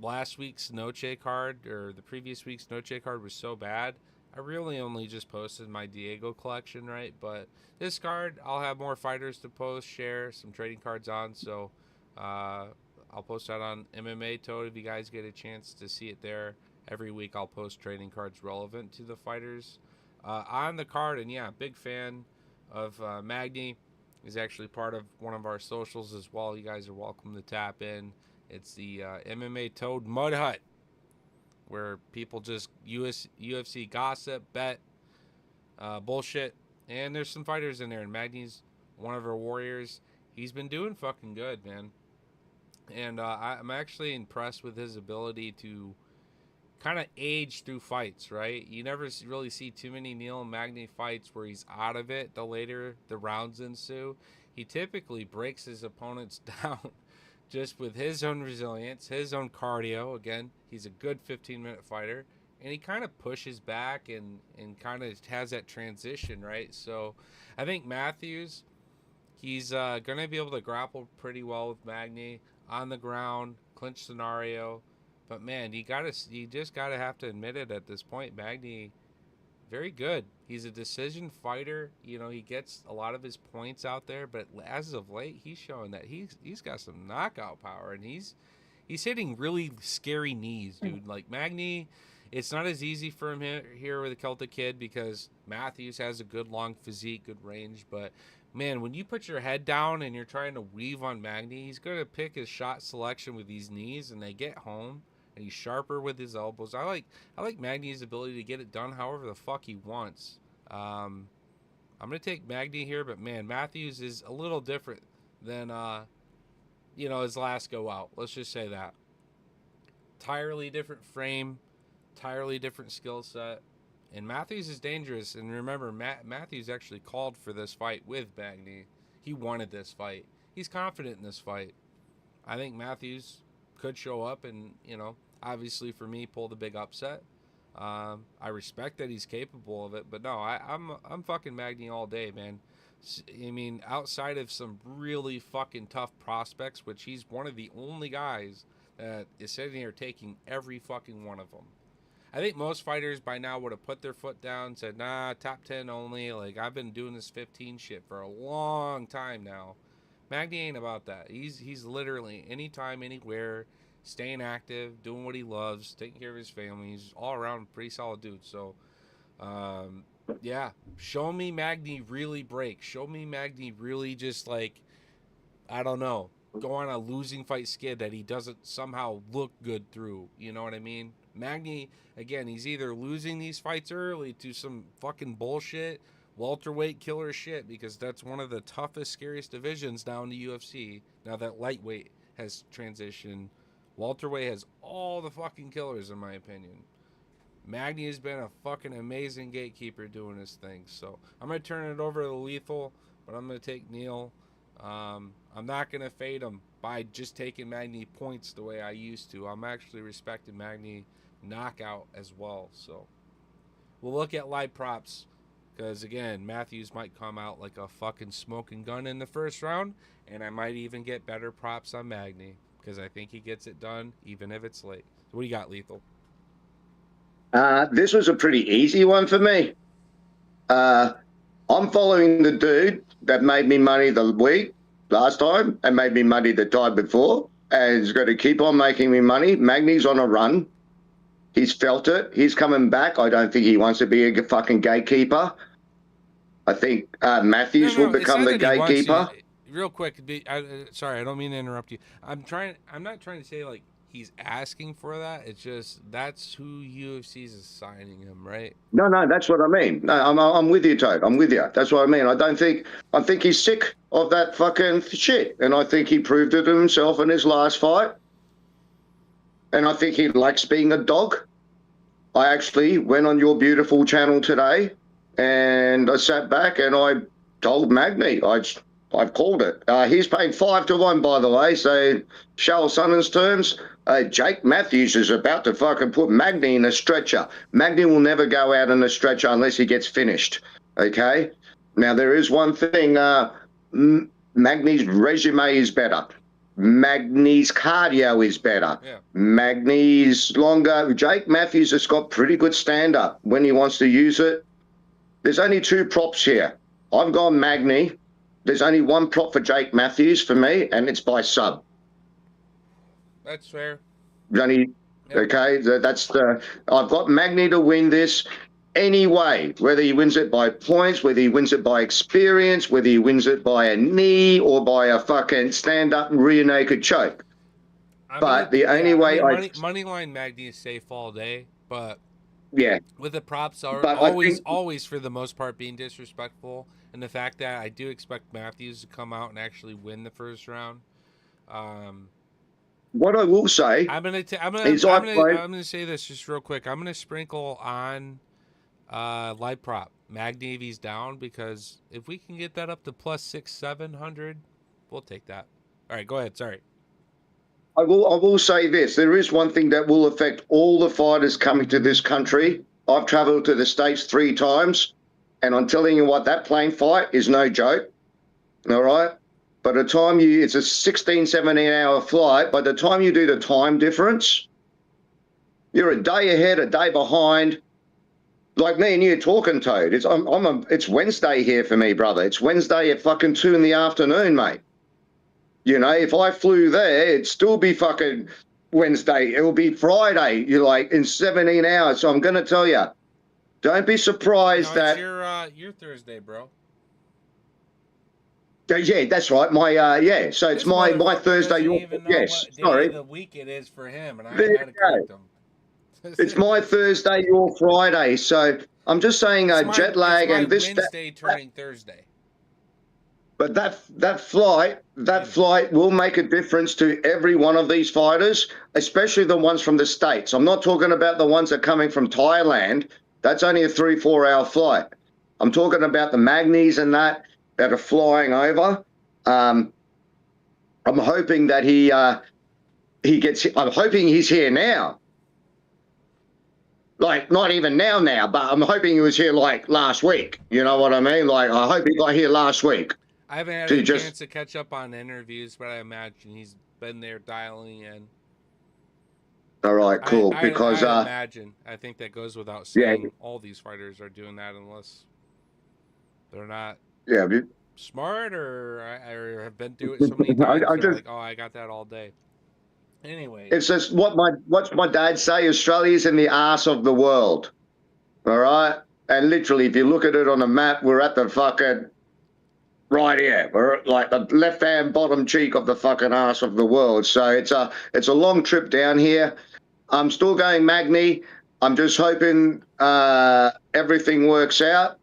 Last week's Noche card, or the previous week's Noche card, was so bad. I really only just posted my Diego collection, right? But this card, I'll have more fighters to post, share some trading cards on. So I'll post that on MMA Toad if you guys get a chance to see it there. Every week I'll post trading cards relevant to the fighters on the card. And yeah, big fan of Magny. He's actually part of one of our socials as well. You guys are welcome to tap in. It's the MMA Toad Mud Hut, where people just UFC gossip, bet, bullshit. And there's some fighters in there. And Magny's one of our warriors. He's been doing fucking good, man. And I'm actually impressed with his ability to kind of age through fights, right? You never really see too many Neil Magny fights where he's out of it the later the rounds ensue. He typically breaks his opponents down just with his own resilience, his own cardio. Again, he's a good 15-minute fighter, and he kind of pushes back and kind of has that transition, right? So I think Matthews, he's going to be able to grapple pretty well with Magny on the ground, clinch scenario. But man, you just gotta have to admit it at this point. Magny, very good. He's a decision fighter. He gets a lot of his points out there, but as of late, he's showing that he's got some knockout power, and he's hitting really scary knees, dude. Like Magny, it's not as easy for him here with the Celtic Kid because Matthews has a good long physique, good range, but man, when you put your head down and you're trying to weave on Magny, he's gonna pick his shot selection with these knees, and they get home. And he's sharper with his elbows. I like Magny's ability to get it done however the fuck he wants. I'm gonna take Magny here, but man, Matthews is a little different than his last go out. Let's just say that. Entirely different frame, entirely different skill set, and Matthews is dangerous. And remember, Matthews actually called for this fight with Magny. He wanted this fight. He's confident in this fight. I think Matthews could show up and, obviously for me, pull the big upset. I respect that he's capable of it, but no, I'm fucking Magny all day, man. I mean, outside of some really fucking tough prospects, which he's one of the only guys that is sitting here taking every fucking one of them. I think most fighters by now would have put their foot down, said, nah, top 10 only. Like, I've been doing this 15 shit for a long time now. Magny ain't about that. He's literally anytime, anywhere, staying active, doing what he loves, taking care of his family. He's all around pretty solid dude. So, yeah, show me Magny really break. Show me Magny really just like, I don't know, go on a losing fight skid that he doesn't somehow look good through. You know what I mean? Magny, again, he's either losing these fights early to some fucking bullshit welterweight killer shit, because that's one of the toughest, scariest divisions now in the UFC, now that lightweight has transitioned Welterweight has all the fucking killers, in my opinion. Magny has been a fucking amazing gatekeeper doing his thing. So I'm going to turn it over to Lethal, but I'm going to take Neil. I'm not going to fade him by just taking Magny points the way I used to. I'm actually respecting Magny knockout as well. So we'll look at live props because, again, Matthews might come out like a fucking smoking gun in the first round, and I might even get better props on Magny because I think he gets it done even if it's late. So what do you got, Lethal? This was a pretty easy one for me. I'm following the dude that made me money the week last time and made me money the time before, and he's going to keep on making me money. Magny's on a run. He's felt it. He's coming back. I don't think he wants to be a fucking gatekeeper. I think Matthews will become the gatekeeper. Real quick, sorry, I don't mean to interrupt you. I'm not trying to say like he's asking for that. It's just that's who UFC's assigning him, right? No, that's what I mean. No, I'm with you, Toad. I'm with you. That's what I mean. I think he's sick of that fucking shit, and I think he proved it to himself in his last fight. And I think he likes being a dog. I actually went on your beautiful channel today, and I sat back and I told Magny, I've called it. He's paying 5-1, by the way. So, Charles Sonnen's terms, Jake Matthews is about to fucking put Magny in a stretcher. Magny will never go out in a stretcher unless he gets finished. Okay? Now, there is one thing. Magny's resume is better. Magny's cardio is better. Yeah. Magny's longer. Jake Matthews has got pretty good stand-up when he wants to use it. There's only 2 props here. I've gone Magny. There's only 1 prop for Jake Matthews for me, and it's by sub. That's fair. Yep. Okay, I've got Magny to win this anyway, whether he wins it by points, whether he wins it by experience, whether he wins it by a knee or by a fucking stand-up rear naked choke. Moneyline Magny is safe all day, but yeah, with the props are always for the most part being disrespectful, and the fact that I do expect Matthews to come out and actually win the first round. What I will say, I'm gonna say this just real quick. I'm gonna sprinkle on live prop Magny if he's down, because if we can get that up to plus 600-700, we'll take that. All right, go ahead. Sorry. I will say this. There is one thing that will affect all the fighters coming to this country. I've traveled to the States 3 times, and I'm telling you what, that plane fight is no joke. All right? By the time it's a 16, 17-hour flight. By the time you do the time difference, you're a day ahead, a day behind. Like me and you talking, Toad. It's Wednesday here for me, brother. It's Wednesday at fucking 2 in the afternoon, mate. You know, if I flew there, it'd still be fucking Wednesday. It will be Friday. You're like in 17 hours. So I'm going to tell you, don't be surprised that your Thursday, bro. Yeah, that's right. So it's my Thursday. Yes, sorry. The week it is for him, and I had to correct him. It's my Thursday, your Friday. So I'm just saying jet lag and this. Wednesday turning Thursday. But that flight will make a difference to every one of these fighters, especially the ones from the States. I'm not talking about the ones that are coming from Thailand. That's only a 3-4 hour flight. I'm talking about the Magnys and that are flying over. I'm hoping that he gets. I'm hoping he's here now. Like, not even now, but I'm hoping he was here like last week. You know what I mean? Like, I hope he got here last week. I haven't had a chance to catch up on interviews, but I imagine he's been there dialing in. All right, cool. I imagine. I think that goes without saying. Yeah. All these fighters are doing that unless they're not smart or have been doing it so many times. Like, oh, I got that all day. Anyway, it's just what's my dad say? Australia's in the arse of the world. All right, and literally, if you look at it on a map, we're at the fucking right here. We're like the left-hand bottom cheek of the fucking arse of the world. So it's a long trip down here. I'm still going Magny. I'm just hoping everything works out.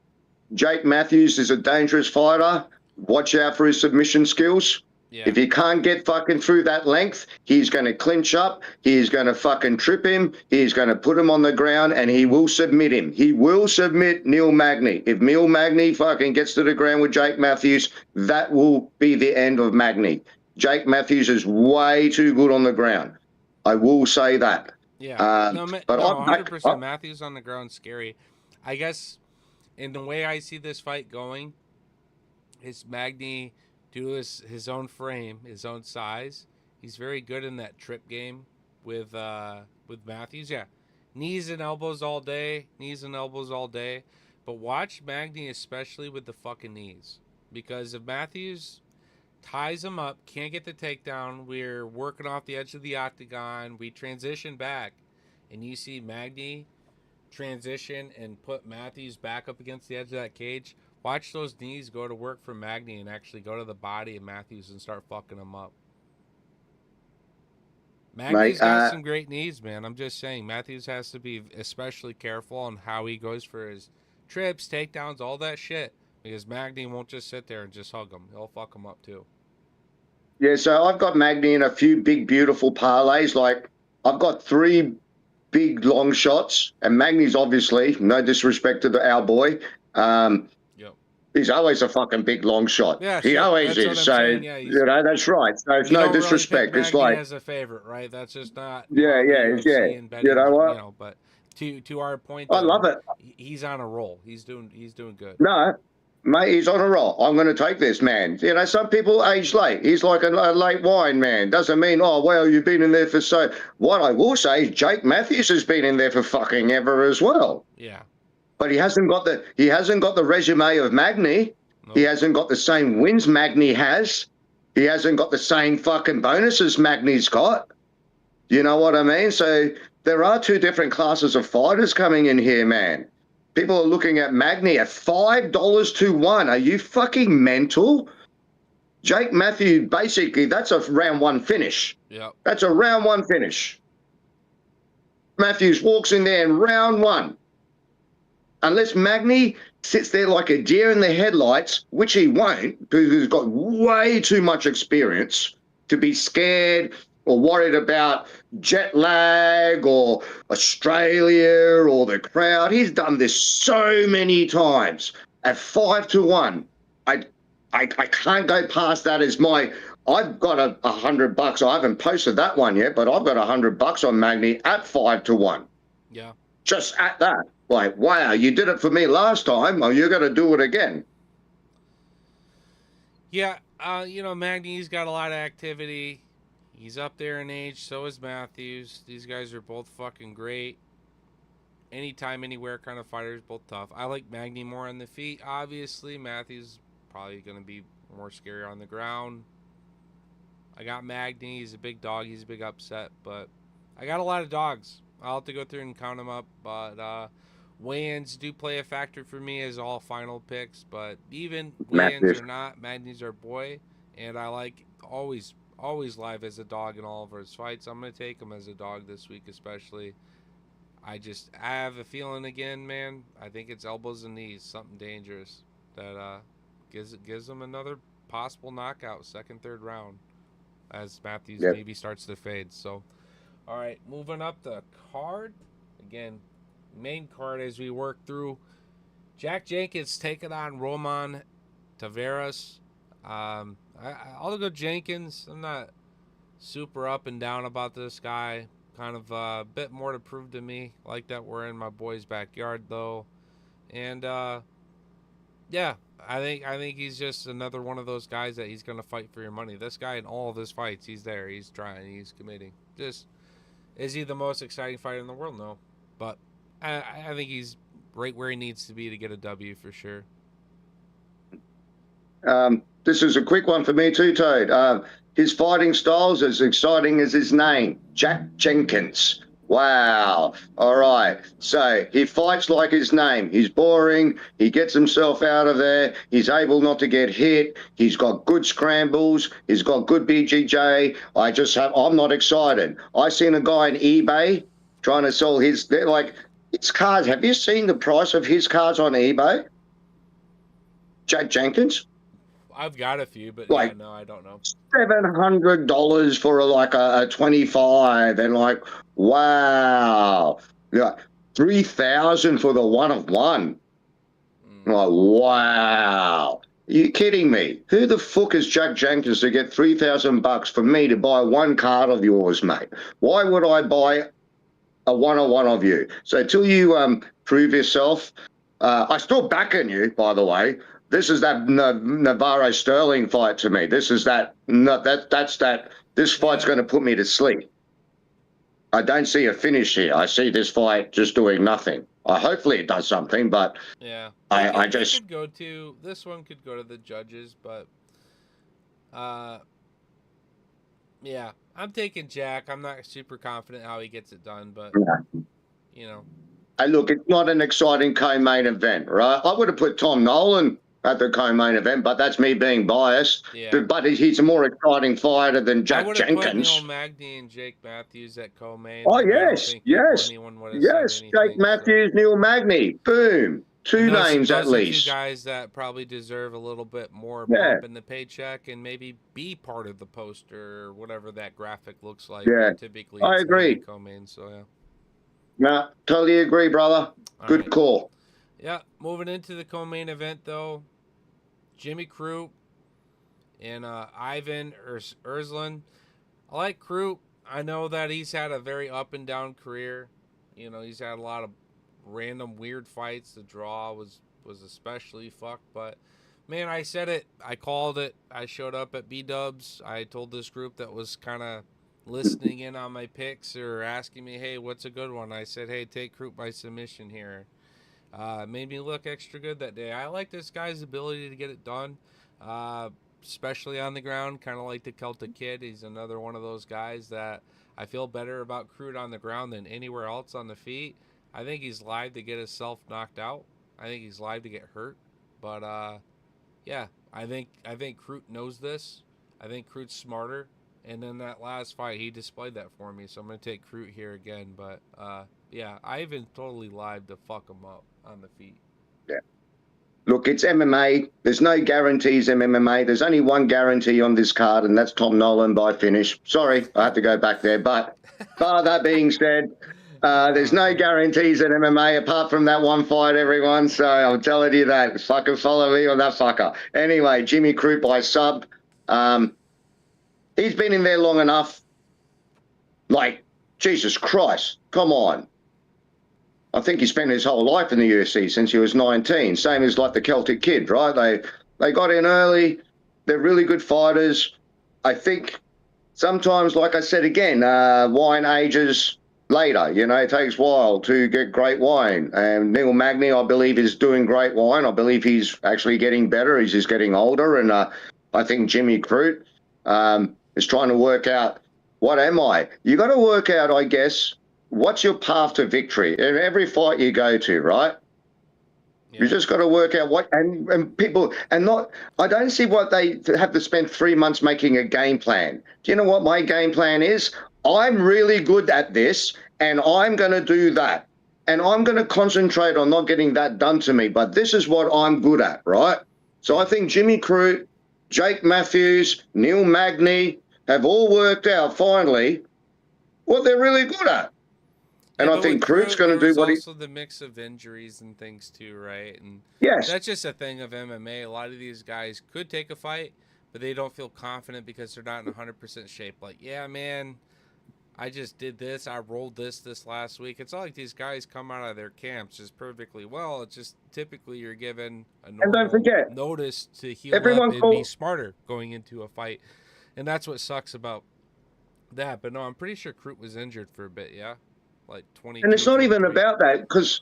Jake Matthews is a dangerous fighter. Watch out for his submission skills. Yeah. If he can't get fucking through that length, he's going to clinch up. He's going to fucking trip him. He's going to put him on the ground, and he will submit him. He will submit Neil Magny. If Neil Magny fucking gets to the ground with Jake Matthews, that will be the end of Magny. Jake Matthews is way too good on the ground. I will say that. Yeah. But 100%. Matthews on the ground, scary. I guess in the way I see this fight going, is Magny, due to his own frame, his own size, he's very good in that trip game with Matthews. Yeah, knees and elbows all day, knees and elbows all day. But watch Magny especially with the fucking knees, because if Matthews ties him up, can't get the takedown, we're working off the edge of the octagon, we transition back, and you see Magny transition and put Matthews back up against the edge of that cage. Watch those knees go to work for Magny and actually go to the body of Matthews and start fucking him up. Matthews got some great knees, man. I'm just saying, Matthews has to be especially careful on how he goes for his trips, takedowns, all that shit. Because Magny won't just sit there and just hug him. He'll fuck him up too. Yeah, so I've got Magny in a few big, beautiful parlays. Like, I've got 3 big long shots, and Magny's obviously, no disrespect to our boy, he's always a fucking big long shot. Yeah, he always is. So, yeah, you know, that's right. So it's no disrespect. Really it's like as a favorite, right? That's just not. Yeah. Betting, you know what? But to our point, I love it. He's on a roll. He's doing good. No, mate, he's on a roll. I'm going to take this, man. You know, some people age late. He's like a late wine, man. Doesn't mean, oh, well, you've been in there for so. What I will say is Jake Matthews has been in there for fucking ever as well. Yeah. But he hasn't got the resume of Magny. Nope. He hasn't got the same wins Magny has. He hasn't got the same fucking bonuses Magny's got. You know what I mean? So there are 2 different classes of fighters coming in here, man. People are looking at Magny at $5 to 1. Are you fucking mental? Jake Matthews, basically, that's a round 1 finish. Yeah. That's a round 1 finish. Matthews walks in there in round 1. Unless Magny sits there like a deer in the headlights, which he won't, because he's got way too much experience to be scared or worried about jet lag or Australia or the crowd. He's done this so many times. At 5 to 1, I can't go past that as my. I've got $100. I haven't posted that one yet, but I've got $100 on Magny at 5 to 1. Yeah. Just at that. Like, wow, you did it for me last time. Oh, you're going to do it again. Yeah, Magny's got a lot of activity. He's up there in age. So is Matthews. These guys are both fucking great. Anytime, anywhere kind of fighters, both tough. I like Magny more on the feet. Obviously, Matthews probably going to be more scary on the ground. I got Magny. He's a big dog. He's a big upset. But I got a lot of dogs. I'll have to go through and count them up. But weigh-ins do play a factor for me as all final picks. But even weigh-ins or not, Magny's our boy. And I like always live as a dog in all of his fights. I'm going to take him as a dog this week especially. I have a feeling again, man. I think it's elbows and knees, something dangerous that gives him another possible knockout, 2nd, 3rd round, as Matthews maybe starts to fade. So, all right, moving up the card. Again, main card as we work through. Jack Jenkins taking on Roman Taveras. I'll go Jenkins. I'm not super up and down about this guy. Kind of a bit more to prove to me. Like that we're in my boy's backyard though, and yeah, I think he's just another one of those guys that he's gonna fight for your money. This guy in all of his fights, he's there, he's trying, he's committing. Just is he the most exciting fighter in the world? No, but I think he's right where he needs to be to get a W for sure. This is a quick one for me too, Toad. His fighting style's as exciting as his name, Jack Jenkins. Wow. All right. So he fights like his name. He's boring. He gets himself out of there. He's able not to get hit. He's got good scrambles. He's got good BJJ. I'm not excited. I seen a guy on eBay trying to sell his cards. Have you seen the price of his cards on eBay? Jack Jenkins? I've got a few, but Like, yeah, no, I don't know. $700 for like a 25, and like, wow, yeah, 3,000 for the one of one. Like, wow. Are you kidding me? Who the fuck is Jack Jenkins to get $3,000 for me to buy one card of yours, mate? Why would I buy a one-on-one of you? So till you prove yourself, I still backing you, by the way. This is that Navarro Sterling fight to me. This is that. No, that's that. This fight's going to put me to sleep. I don't see a finish here. I see this fight just doing nothing. Hopefully it does something, but Yeah, I just could go to this one. Could go to the judges, but yeah, I'm taking Jack. I'm not super confident how he gets it done, but you know. Hey, look, it's not an exciting co-main event, right? I would have put Tom Nolan at the co-main event, but that's me being biased. Yeah. But he's a more exciting fighter than Jack I would have put Neil Jenkins. Magny and Jake Matthews at co-main. Oh, And I don't yes, think yes, anyone would have yes. said anything. Jake Matthews, Neil Magny. Boom. Two names at those are least. two guys that probably deserve a little bit more bump in the paycheck and maybe be part of the poster or whatever that graphic looks like. Yeah, typically I it's agree. Co-main, so yeah. No, totally agree, brother. Good call. Yeah, moving into the co-main event, though, Jimmy Crute and Ivan Ersland. I like Crute. I know that he's had a very up and down career. You know, he's had a lot of random weird fights. The draw was especially fucked, but man, I said it. I called it. I showed up at B-Dubs. I told this group that was kind of listening in on my picks or asking me, hey, what's a good one? I said, hey, take Crute by submission here. Made me look extra good that day. I like this guy's ability to get it done, especially on the ground, kind of like the Celtic Kid. He's another one of those guys that I feel better about Crute on the ground than anywhere else on the feet. I think he's live to get himself knocked out. I think he's live to get hurt. But, yeah, I think Crute knows this. I think Crute's smarter. And in that last fight, he displayed that for me. So I'm going to take Crute here again. But, yeah, Ivan totally live to fuck him up on the feet. Yeah. Look, it's MMA. There's no guarantees in MMA. There's only one guarantee on this card, and that's Tom Nolan by finish. Sorry, I have to go back there. But that being said, there's no guarantees in MMA apart from that one fight, everyone. So I'm telling you that. Fucking follow me on that fucker. Anyway, Jimmy Crute by sub. He's been in there long enough. Like, Jesus Christ, come on. I think he spent his whole life in the UFC since he was 19. Same as like the Celtic Kid, right? They got in early. They're really good fighters. I think sometimes, like I said again, wine ages later. You know, it takes a while to get great wine. And Neil Magny, I believe, is doing great wine. I believe he's actually getting better. He's just getting older. And I think Jimmy Crute is trying to work out, what am I? You got to work out, I guess, what's your path to victory in every fight you go to, right? Yeah. You just got to work out what, and people, and not, I don't see what they have to spend 3 months making a game plan. Do you know what my game plan is? I'm really good at this, and I'm going to do that. And I'm going to concentrate on not getting that done to me, but this is what I'm good at, right? So I think Jimmy Crute, Jake Matthews, Neil Magny have all worked out finally what they're really good at. And I think Crute's going to do what he... also the mix of injuries and things too, right? And yes, that's just a thing of MMA. A lot of these guys could take a fight, but they don't feel confident because they're not in 100% shape. Like, yeah, man, I just did this. I rolled this last week. It's not like these guys come out of their camps just perfectly well. It's just typically you're given a normal and don't forget, notice to heal up and be smarter going into a fight. And that's what sucks about that. But no, I'm pretty sure Crute was injured for a bit, yeah? Like 20. And it's not even about that, because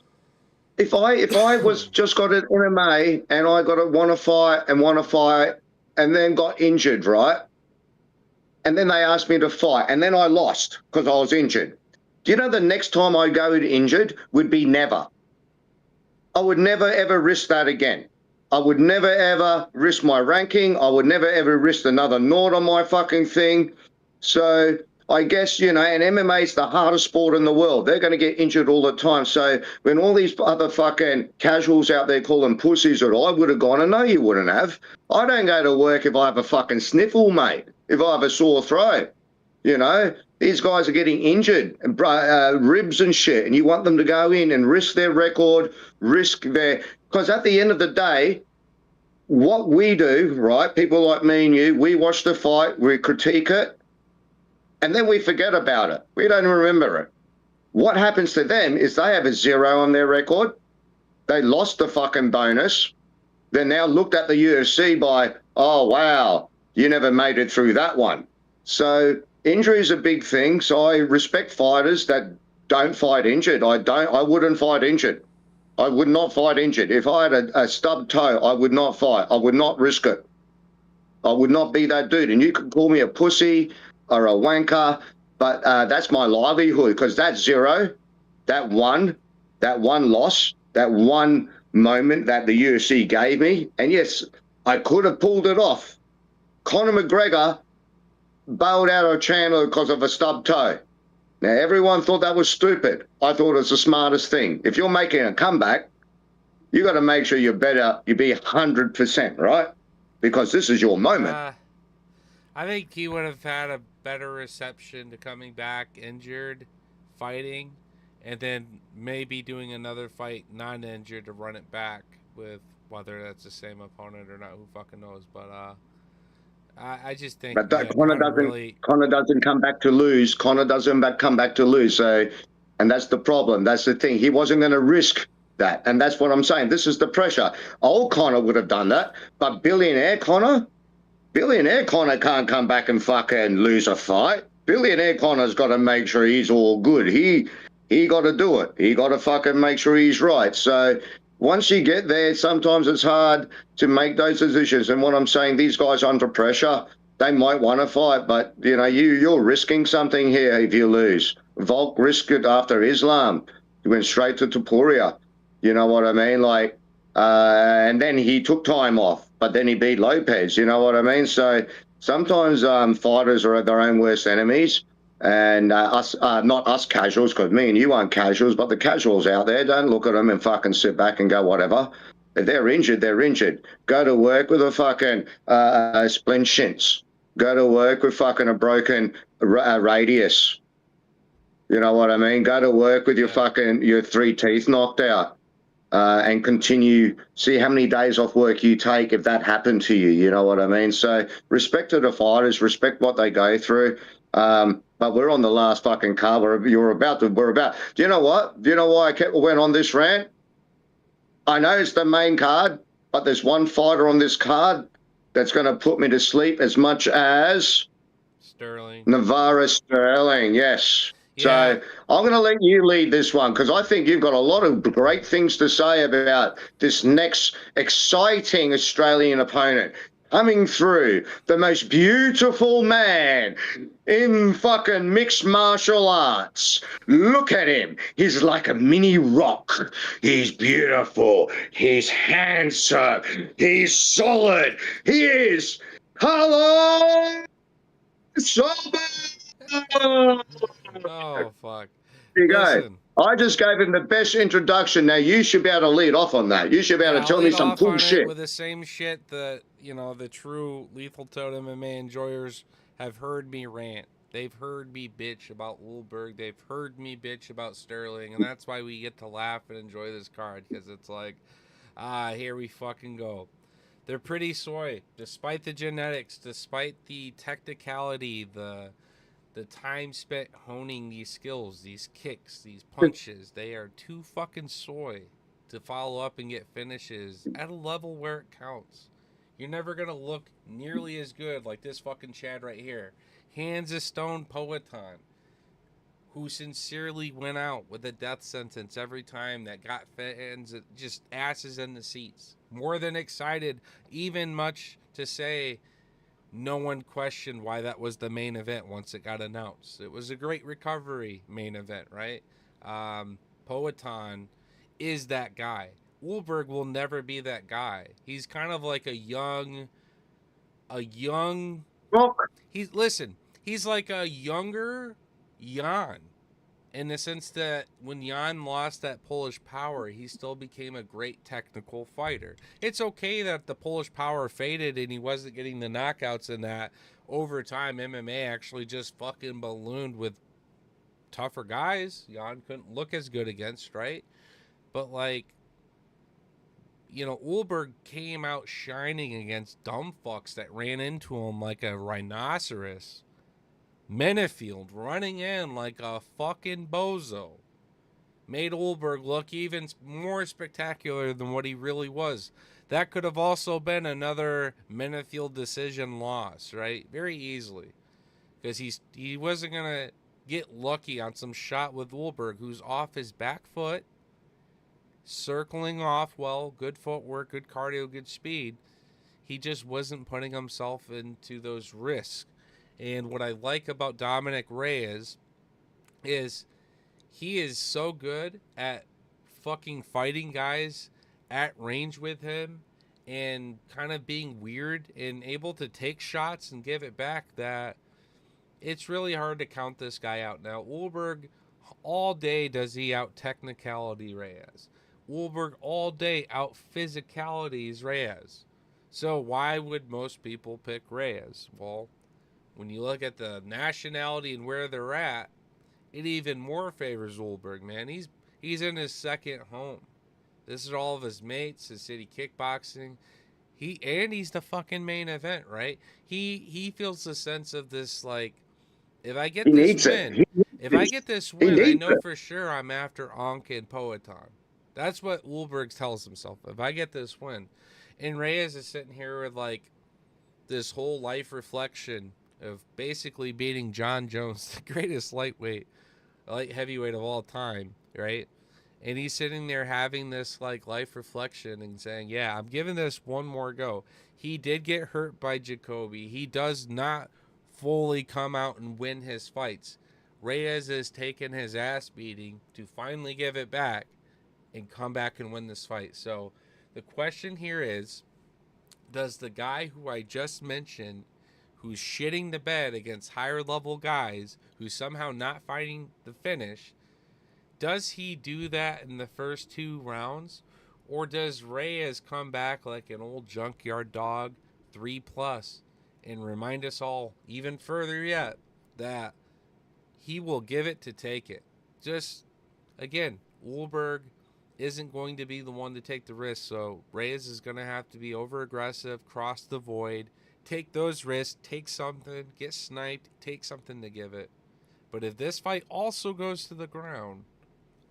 if I was just got an MMA and I got to want to fight and then got injured, right? And then they asked me to fight and then I lost because I was injured. Do you know the next time I go injured would be never. I would never ever risk that again. I would never ever risk my ranking. I would never ever risk another Nord on my fucking thing. So I guess, and MMA is the hardest sport in the world. They're going to get injured all the time. So when all these other fucking casuals out there call them pussies, or I would have gone, and no, you wouldn't have. I don't go to work if I have a fucking sniffle, mate, if I have a sore throat. These guys are getting injured, ribs and shit, and you want them to go in and risk their record, because at the end of the day, what we do, right, people like me and you, we watch the fight, we critique it, and then we forget about it. We don't remember it. What happens to them is they have a 0 on their record. They lost the fucking bonus. They're now looked at the UFC by, oh, wow, you never made it through that one. So injury is a big thing. So I respect fighters that don't fight injured. I wouldn't fight injured. I would not fight injured. If I had a stubbed toe, I would not fight. I would not risk it. I would not be that dude. And you could call me a pussy or a wanker, but that's my livelihood, because that 0, that one loss, that one moment that the UFC gave me, and yes, I could have pulled it off. Conor McGregor bailed out of Chandler because of a stubbed toe. Now, everyone thought that was stupid. I thought it was the smartest thing. If you're making a comeback, you got to make sure you be 100%, right? Because this is your moment. I think he would have had a better reception to coming back injured, fighting, and then maybe doing another fight non-injured to run it back with, whether that's the same opponent or not, who fucking knows. But I just think Conor doesn't come back to lose. Conor doesn't come back to lose. So, and that's the problem. That's the thing. He wasn't going to risk that, and that's what I'm saying. This is the pressure. Old Conor would have done that, but billionaire Conor can't come back and fucking lose a fight. Billionaire Conor's got to make sure he's all good. He got to do it. He got to fucking make sure he's right. So once you get there, sometimes it's hard to make those decisions. And what I'm saying, these guys under pressure, they might want to fight, but you're risking something here if you lose. Volk risked it after Islam. He went straight to Topuria. You know what I mean? And then he took time off, but then he beat Lopez. You know what I mean? So sometimes fighters are their own worst enemies. And not us casuals, because me and you aren't casuals, but the casuals out there, don't look at them and fucking sit back and go, whatever. If they're injured, they're injured. Go to work with a fucking splint shins. Go to work with fucking a broken radius. You know what I mean? Go to work with your 3 teeth knocked out. And continue, see how many days off work you take if that happened to you. You know what I mean? So respect to the fighters, respect what they go through. But we're on the last fucking card. Do you know what? Do you know why I went on this rant? I know it's the main card, but there's one fighter on this card that's going to put me to sleep as much as Sterling. Navarro Sterling, yes. Yeah. So I'm going to let you lead this one, because I think you've got a lot of great things to say about this next exciting Australian opponent coming through, the most beautiful man in fucking mixed martial arts. Look at him. He's like a mini rock. He's beautiful. He's handsome. He's solid. He is Hello Oh, fuck. There you go. I just gave him the best introduction. Now you should be able to lead off on that. You should be able to tell me some cool shit. With the same shit that, the true Lethal Totem MMA enjoyers have heard me rant. They've heard me bitch about Ulberg. They've heard me bitch about Sterling. And that's why we get to laugh and enjoy this card. Because it's like, here we fucking go. They're pretty soy. Despite the genetics, despite the technicality, the time spent honing these skills, these kicks, these punches, they are too fucking soy to follow up and get finishes at a level where it counts. You're never going to look nearly as good like this fucking Chad right here. Hands of Stone Poetan, who sincerely went out with a death sentence every time that got fans just asses in the seats. More than excited, even much to say, no one questioned why that was the main event once it got announced. It was a great recovery main event, right? Poetan is that guy. Ulberg will never be that guy. He's kind of like a young. He's He's like a younger Jan, in the sense that when Jan lost that Polish power, he still became a great technical fighter. It's okay that the Polish power faded and he wasn't getting the knockouts in that. Over time, MMA actually just fucking ballooned with tougher guys. Jan couldn't look as good against, right? But like, you know, Ulberg came out shining against dumb fucks that ran into him like a rhinoceros. Menefield running in like a fucking bozo made Ulberg look even more spectacular than what he really was. That could have also been another Menefield decision loss, right? Very easily. Because he wasn't going to get lucky on some shot with Ulberg, who's off his back foot, circling off well, good footwork, good cardio, good speed. He just wasn't putting himself into those risks. And what I like about Dominic Reyes is he is so good at fucking fighting guys at range with him and kind of being weird and able to take shots and give it back that it's really hard to count this guy out. Now, Ulberg, all day does he out technicality Reyes. Ulberg all day out physicalities Reyes. So why would most people pick Reyes? Well, when you look at the nationality and where they're at, it even more favors Ulberg, man. He's in his second home. This is all of his mates, his city kickboxing. He's the fucking main event, right? He feels the sense of this, like, if I get this win, I know for sure I'm after Ankh and Poatan. That's what Ulberg tells himself. If I get this win. And Reyes is sitting here with like this whole life reflection of basically beating John Jones, the greatest light heavyweight of all time, right? And he's sitting there having this like life reflection and saying, yeah, I'm giving this one more go. He did get hurt by Jacoby. He does not fully come out and win his fights. Reyes has taken his ass beating to finally give it back and come back and win this fight. So the question here is, does the guy who I just mentioned, who's shitting the bed against higher level guys, who's somehow not fighting the finish, does he do that in the first 2 rounds? Or does Reyes come back like an old junkyard dog, 3+ and remind us all even further yet that he will give it to take it? Just, again, Ulberg isn't going to be the one to take the risk, so Reyes is going to have to be over aggressive, cross the void, take those risks, take something, get sniped, take something to give it. But if this fight also goes to the ground,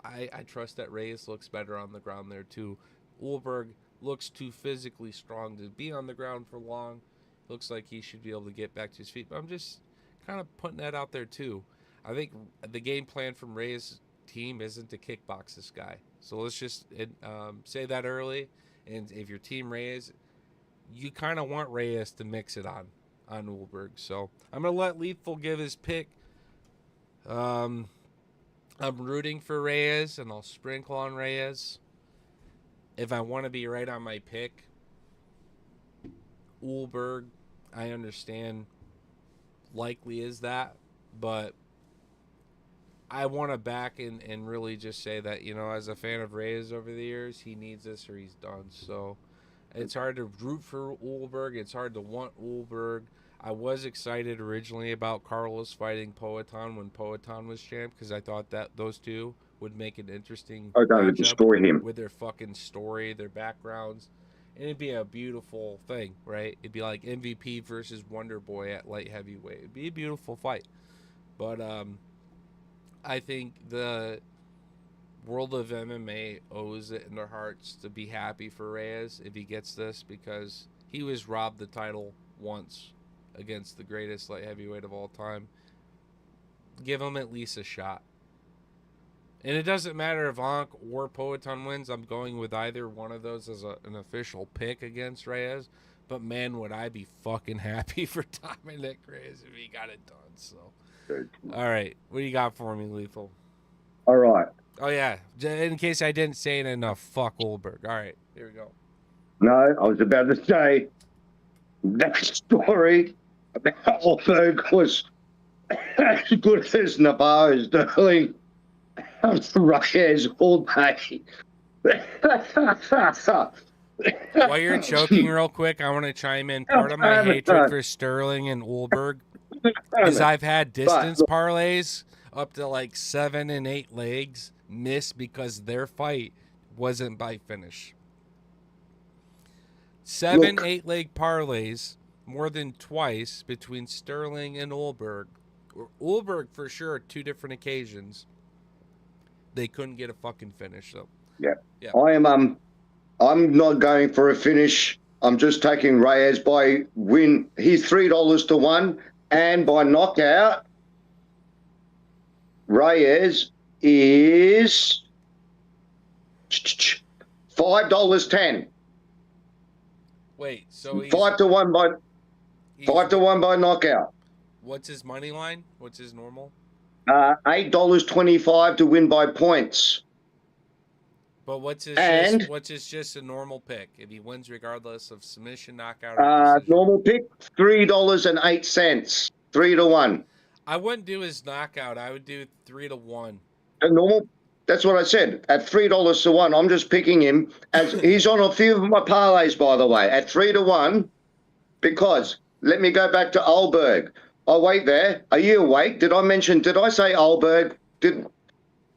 I trust that Reyes looks better on the ground there too. Ulberg looks too physically strong to be on the ground for long. Looks like he should be able to get back to his feet. But I'm just kind of putting that out there too. I think the game plan from Reyes' team isn't to kickbox this guy. So let's just say that early. And if your team Reyes, you kind of want Reyes to mix it on Ulberg. So I'm going to let Lethal give his pick. I'm rooting for Reyes, and I'll sprinkle on Reyes. If I want to be right on my pick, Ulberg, I understand, likely is that. But I want to back and really just say that, you know, as a fan of Reyes over the years, he needs this or he's done. So it's hard to root for Ulberg. It's hard to want Ulberg. I was excited originally about Carlos fighting Poatan when Poatan was champ because I thought that those two would make an interesting destroy him with their fucking story, their backgrounds. And it'd be a beautiful thing, right? It'd be like MVP versus Wonder Boy at light heavyweight. It'd be a beautiful fight. But I think the world of MMA owes it in their hearts to be happy for Reyes if he gets this, because he was robbed the title once against the greatest light heavyweight of all time. Give him at least a shot. And it doesn't matter if Ankh or Poatan wins. I'm going with either one of those as an official pick against Reyes. But man, would I be fucking happy for Dominic Reyes if he got it done. So, all right, what do you got for me, Lethal? All right. Oh yeah, in case I didn't say it enough, fuck Ulberg. All right, here we go. No, I was about to say that story about Ulberg was as good as Navarro, Sterling, Reyes all day. While you're choking real quick, I want to chime in. Part of my hatred for Sterling and Ulberg is I've had distance parlays up to like 7 and 8 legs miss because their fight wasn't by finish. 7, 8 leg parlays more than twice between Sterling and Ulberg. Ulberg for sure, 2 different occasions. They couldn't get a fucking finish though. Yeah. I'm not going for a finish. I'm just taking Reyes by win. He's $3 to 1, and by knockout, Reyes is $5.10. Wait, so he's 5 to 1 by 5 to 1 by knockout. What's his money line? What's his normal? $8.25 to win by points. But what's his just a normal pick if he wins regardless of submission, knockout, or decision? Normal pick $3.08, 3 to 1. I wouldn't do his knockout. I would do 3 to 1. Normal. That's what I said. At $3 to 1, I'm just picking him as he's on a few of my parlays, by the way, at 3 to 1. Because let me go back to Ulberg. Oh, wait there. Are you awake? Did I say Ulberg?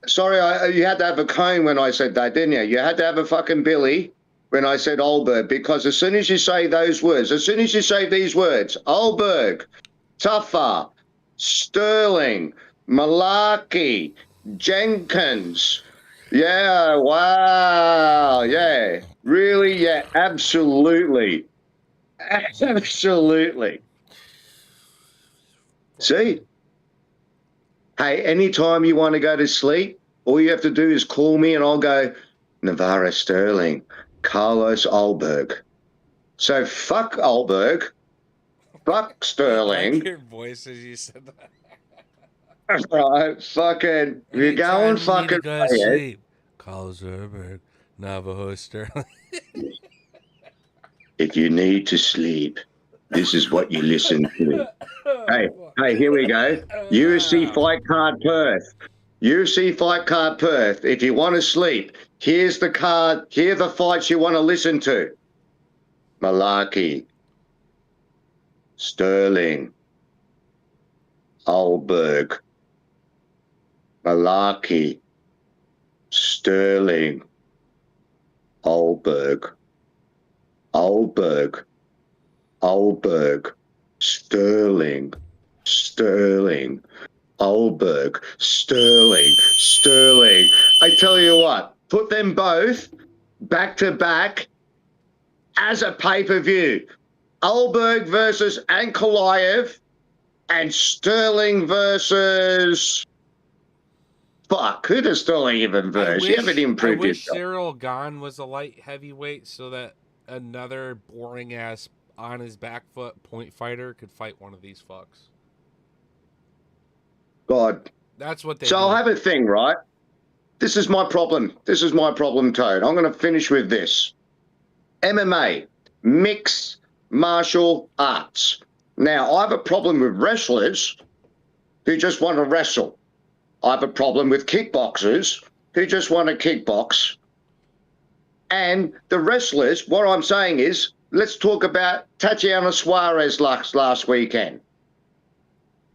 Sorry, you had to have a cone when I said that, didn't you? You had to have a fucking Billy when I said Ulberg, because as soon as you say those words, as soon as you say these words, Ulberg, Tuffer, Sterling, Malarkey, Jenkins, yeah, wow, yeah, really, yeah, absolutely. Absolutely. See? Hey, anytime you want to go to sleep, all you have to do is call me and I'll go, Navarro Sterling, Carlos Ulberg. So fuck Ulberg, fuck Sterling. I like your voice as you said that. Right, fucking, you're going fucking go to sleep. Carlos Ulberg, Navarro Sterling. If you need to sleep, this is what you listen to. Hey, here we go. UFC Fight Card Perth. UFC Fight Card Perth. If you want to sleep, here's the card. Here are the fights you want to listen to. Malarkey, Sterling, Ulberg, Malarkey, Sterling, Ulberg, Ulberg, Ulberg, Sterling, Sterling, Ulberg, Sterling, Sterling. I tell you what, put them both back to back as a pay-per-view. Ulberg versus Ankalaev and Sterling versus... Fuck, who does Sterling even verse? You haven't improved yourself. Cyril Gahn was a light heavyweight so that another boring ass on his back foot point fighter could fight one of these fucks. God. That's what they So do. I'll have a thing, right? This is my problem. This is my problem, Toad. I'm going to finish with this. MMA, mixed martial arts. Now, I have a problem with wrestlers who just want to wrestle. I have a problem with kickboxers who just want to kickbox. And the wrestlers, what I'm saying is, let's talk about Tatiana Suarez last weekend.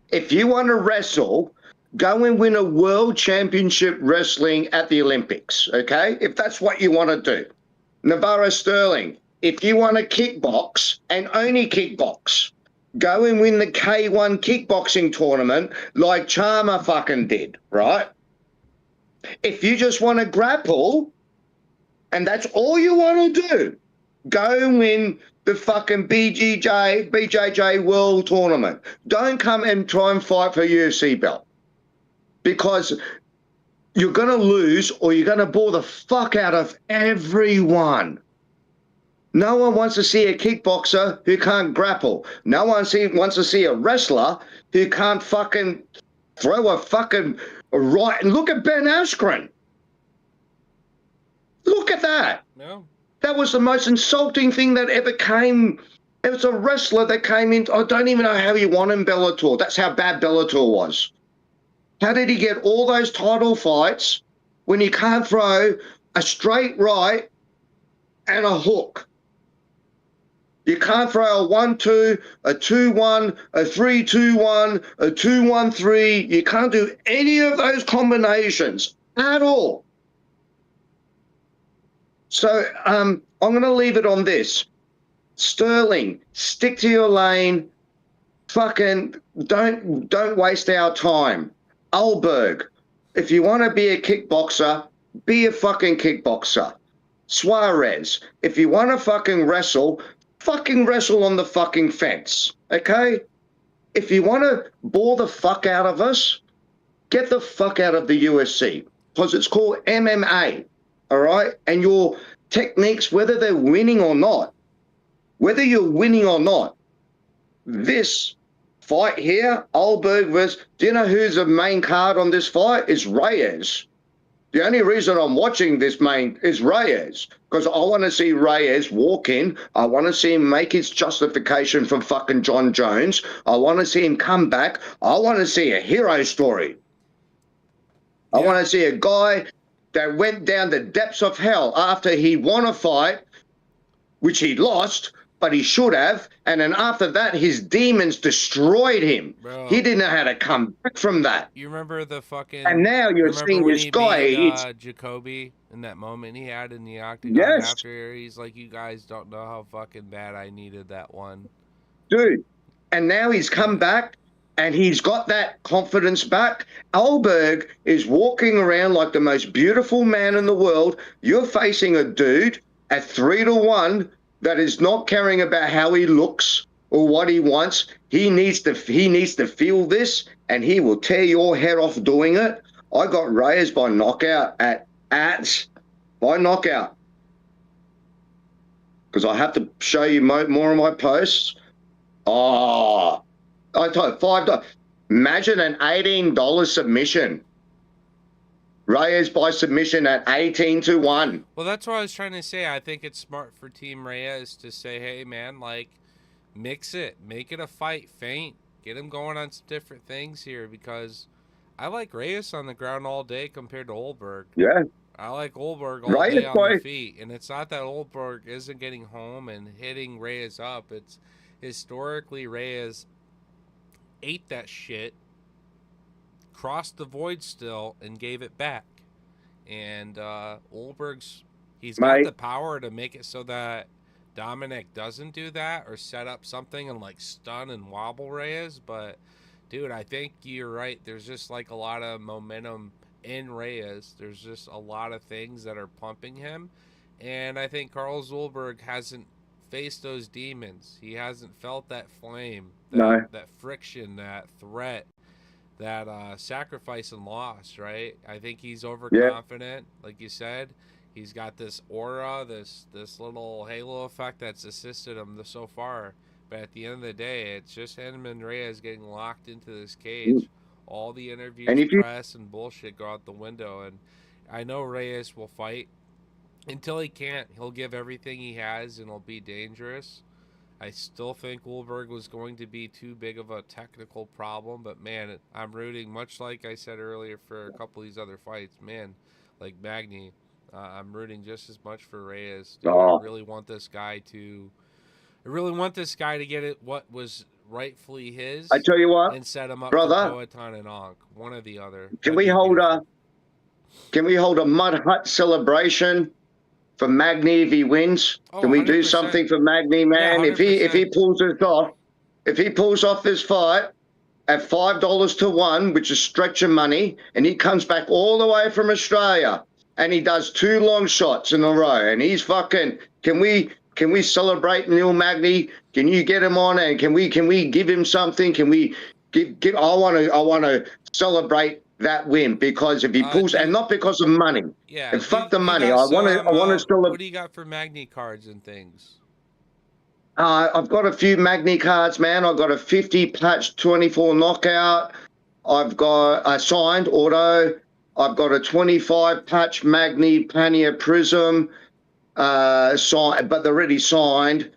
If you want to wrestle, go and win a world championship wrestling at the Olympics, okay? If that's what you want to do. Navarro Sterling, if you want to kickbox and only kickbox, go and win the K1 kickboxing tournament like Charmer fucking did, right? If you just want to grapple and that's all you want to do, go and win the fucking BJJ World Tournament. Don't come and try and fight for a UFC belt, because you're going to lose or you're going to bore the fuck out of everyone. No one wants to see a kickboxer who can't grapple. No one wants to see a wrestler who can't fucking throw a fucking right. And look at Ben Askren. Look at that. No. That was the most insulting thing that ever came It was a wrestler that came in. I don't even know how he won in Bellator. That's how bad Bellator was. How did he get all those title fights when he can't throw a straight right and a hook? You can't throw a 1-2, a 2-1, a 3-2-1, a 2-1-3. You can't do any of those combinations at all. So I'm going to leave it on this. Sterling, stick to your lane. Fucking don't waste our time. Ulberg, if you want to be a kickboxer, be a fucking kickboxer. Suarez, if you want to fucking wrestle on the fucking fence, okay? If you want to bore the fuck out of us, get the fuck out of the UFC, because it's called MMA, all right? And your techniques, whether they're winning or not, whether you're winning or not, this fight here, Ulberg versus, do you know who's the main card on this fight? Is Reyes. The only reason I'm watching this main is Reyes, because I want to see Reyes walk in. I want to see him make his justification from fucking John Jones. I want to see him come back. I want to see a hero story. I want to see a guy that went down the depths of hell after he won a fight, which he lost, but he should have. And then after that, his demons destroyed him. Bro, he didn't know how to come back from that. You remember the fucking... And now you're seeing this guy... Jacoby, in that moment he had in the octagon after, he's like, you guys don't know how fucking bad I needed that one. Dude, and now he's come back, and he's got that confidence back. Ulberg is walking around like the most beautiful man in the world. You're facing a dude at 3-1 that is not caring about how he looks or what he wants. He needs to feel this, and he will tear your head off doing it. I got Reyes by knockout by knockout. Because I have to show you more of my posts. Oh, I told $5. Imagine an $18 submission. Reyes by submission at 18-1. Well, that's what I was trying to say. I think it's smart for Team Reyes to say, hey, man, like, mix it. Make it a fight. Feint. Get him going on some different things here, because I like Reyes on the ground all day compared to Ulberg. Yeah. I like Ulberg all day on the feet. And it's not that Ulberg isn't getting home and hitting Reyes up. It's historically Reyes ate that shit, crossed the void still, and gave it back. And Ulberg's, he's got the power to make it so that Dominic doesn't do that or set up something and like stun and wobble Reyes. But dude, I think you're right. There's just like a lot of momentum in Reyes. There's just a lot of things that are pumping him. And I think Carlos Ulberg hasn't faced those demons. He hasn't felt that flame, that friction, that threat, that sacrifice and loss, right? I think he's overconfident, like you said. He's got this aura, this little halo effect that's assisted him so far. But at the end of the day, it's just him and Reyes getting locked into this cage. All the interviews, press, and bullshit go out the window. And I know Reyes will fight. Until he can't, he'll give everything he has, and it'll be dangerous. I still think Ulberg was going to be too big of a technical problem, but man, I'm rooting, much like I said earlier, for a couple of these other fights. Man, like Magny, I'm rooting just as much for Reyes. Dude, I really want this guy to get it what was rightfully his. I tell you what, and set him up brother, for Poatan and Ankh, one or the other. Can we hold a mud hut celebration for Magny if he wins? Can we 100%. Do something for Magny, man? Yeah, if he pulls it off, if he pulls off this fight at $5-1, which is stretching money, and he comes back all the way from Australia and he does 2 long shots in a row, and he's fucking, can we celebrate Neil Magny? Can you get him on, and can we give him something? Can we give I want to celebrate that win, because if he pulls, and not because of money. Yeah. And fuck the money. I want to still. What do you got for Magny cards and things? I've got a few Magny cards, man. I've got a 50 patch 24 knockout. I've got a signed auto. I've got a 25 patch Magny Pania Prism, signed, but they're already signed.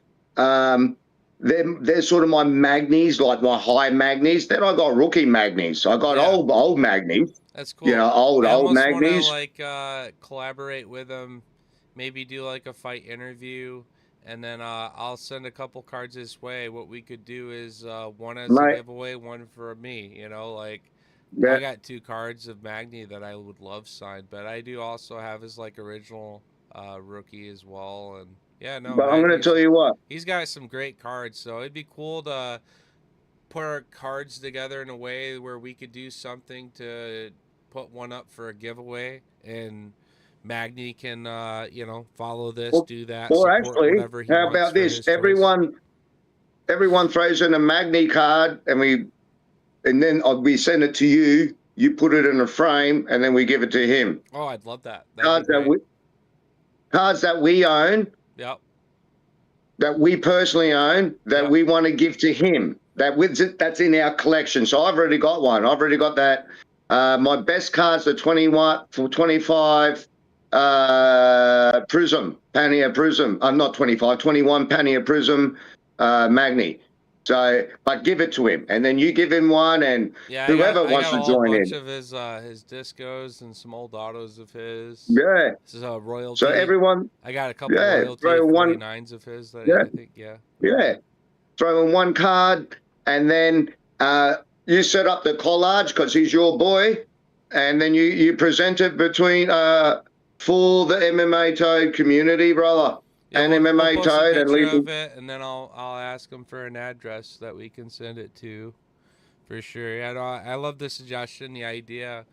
they're sort of my magnies, like my high magnies. Then I got rookie magnies. I got old magnies. That's cool. Old I almost want to magnies. like collaborate with him, maybe do like a fight interview, and then I'll send a couple cards his way. What we could do is one as a Mate, giveaway, one for me. Like yeah. I got 2 cards of Magni that I would love signed, but I do also have his like original rookie as well. And yeah, no, But I'm going to tell you what. he's got some great cards, so it'd be cool to put our cards together in a way where we could do something to put one up for a giveaway, and Magni can follow this, do that, Or support actually, whatever he how wants about for this? his Everyone throws in a Magni card, and then we send it to you. You put it in a frame, and then we give it to him. Oh, I'd love that. Cards that we own. Yep. That we personally own, that we want to give to him. That's in our collection. So I've already got one. I've already got that. My best cards are 25 Prism, Pania Prism. I'm not 25, 21 Pania Prism Magni. So, but give it to him, and then you give him one, and whoever wants to join in. I got a bunch of his discos and some old autos of his. Yeah. This is a royalty. So everyone. I got a couple royalty 49s of his that I think, Yeah. Throw in one card, and then you set up the collage because he's your boy, and then you present it between for the MMA Toad community, brother. Yeah, and MMA we'll Toad and leave of it, and then I'll ask him for an address that we can send it to, for sure. Yeah, no, I love the suggestion, the idea.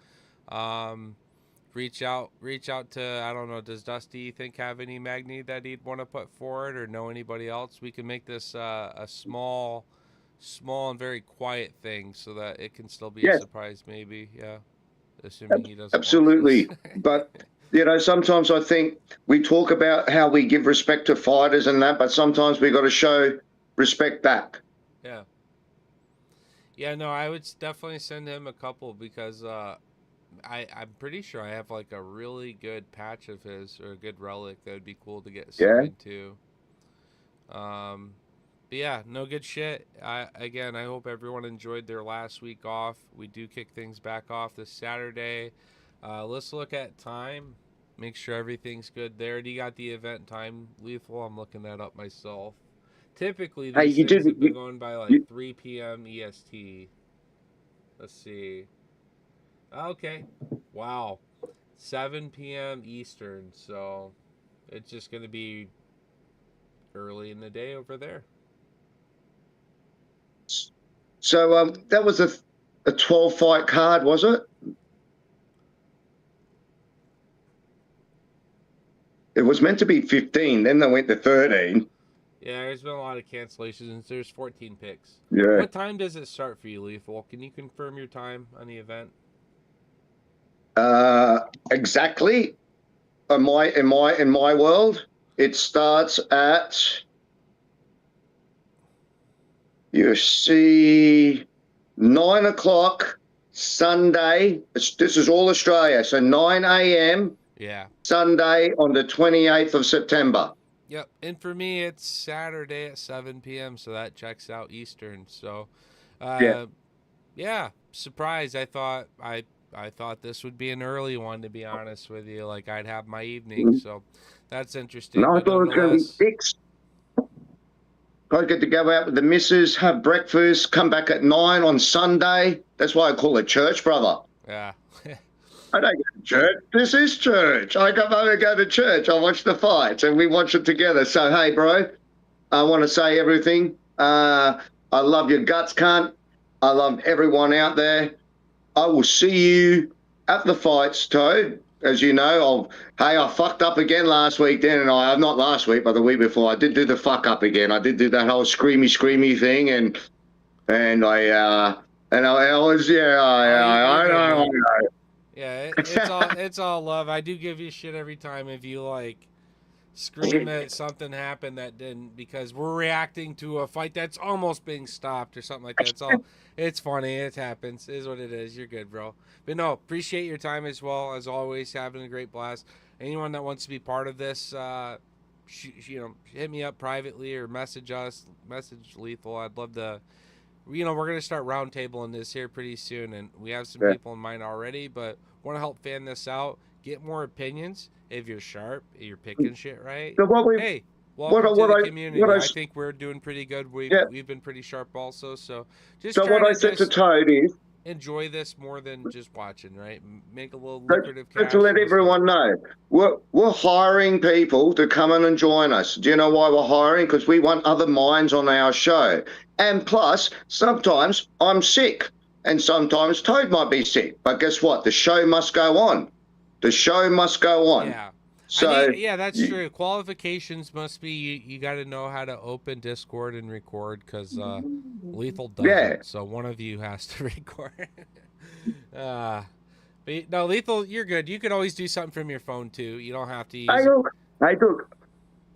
Reach out to, I don't know, does Dusty think have any Magni that he'd want to put forward, or know anybody else? We can make this a small and very quiet thing so that it can still be a surprise, maybe. Yeah, assuming he doesn't. Absolutely, but. Sometimes I think we talk about how we give respect to fighters and that, but sometimes we got to show respect back. Yeah. Yeah, no, I would definitely send him a couple because I'm pretty sure I have like a really good patch of his, or a good relic that would be cool to get signed too. But yeah, no, good shit. I hope everyone enjoyed their last week off. We do kick things back off this Saturday. Let's look at time. Make sure everything's good there. Do you got the event time, Lethal? I'm looking that up myself. Typically, these things have been going by like 3 p.m. EST. Let's see. Okay. Wow. 7 p.m. Eastern. So it's just going to be early in the day over there. So that was a 12-fight card, was it? It was meant to be 15, then they went to 13. Yeah, there's been a lot of cancellations. There's 14 picks. Yeah. What time does it start for you, Lethal? Can you confirm your time on the event? Exactly. In my world, it starts at UFC 9 o'clock Sunday. This is all Australia, so 9 a.m. Yeah. Sunday on the 28th of September. Yep. And for me, it's Saturday at 7 p.m., so that checks out Eastern. So, yeah, surprised. I thought this would be an early one, to be honest with you. Like, I'd have my evening, so that's interesting. No, I thought it was going to be 6. I get to go out with the missus, have breakfast, come back at 9 on Sunday. That's why I call it church, brother. Yeah. I don't go to church. This is church. I go to church. I watch the fights, and we watch it together. So, hey, bro, I want to say everything. I love your guts, cunt. I love everyone out there. I will see you at the fights, Toad. As you know, I fucked up again last week, didn't I? Not last week, but the week before. I did do the fuck up again. I did do that whole screamy thing, and I was, I know. Yeah, it's all love. I do give you shit every time if you like scream that something happened that didn't, because we're reacting to a fight that's almost being stopped or something like that. It's funny. It happens. It is what it is. You're good, bro. But no, appreciate your time as well. As always, having a great blast. Anyone that wants to be part of this hit me up privately or message us, message Lethal. I'd love to. We're gonna start roundtabling this here pretty soon, and we have some Yeah. people in mind already, but want to help fan this out, get more opinions. If you're sharp, you're picking shit right. So Hey, welcome to the community. I think we're doing pretty good. Yeah. We've been pretty sharp also, so just So trying what I to said to just Toad is, enjoy this more than just watching, right? Make a little lucrative cash. to let everyone know, we're hiring people to come in and join us. Do you know why we're hiring? Because we want other minds on our show. And plus, sometimes I'm sick, and sometimes Toad might be sick. But guess what? The show must go on. The show must go on. Yeah. So yeah, that's true. Qualifications must be you got to know how to open Discord and record because Lethal doesn't. Yeah. So one of you has to record. But no, Lethal, you're good. You can always do something from your phone too. You don't have to use. Hey, look.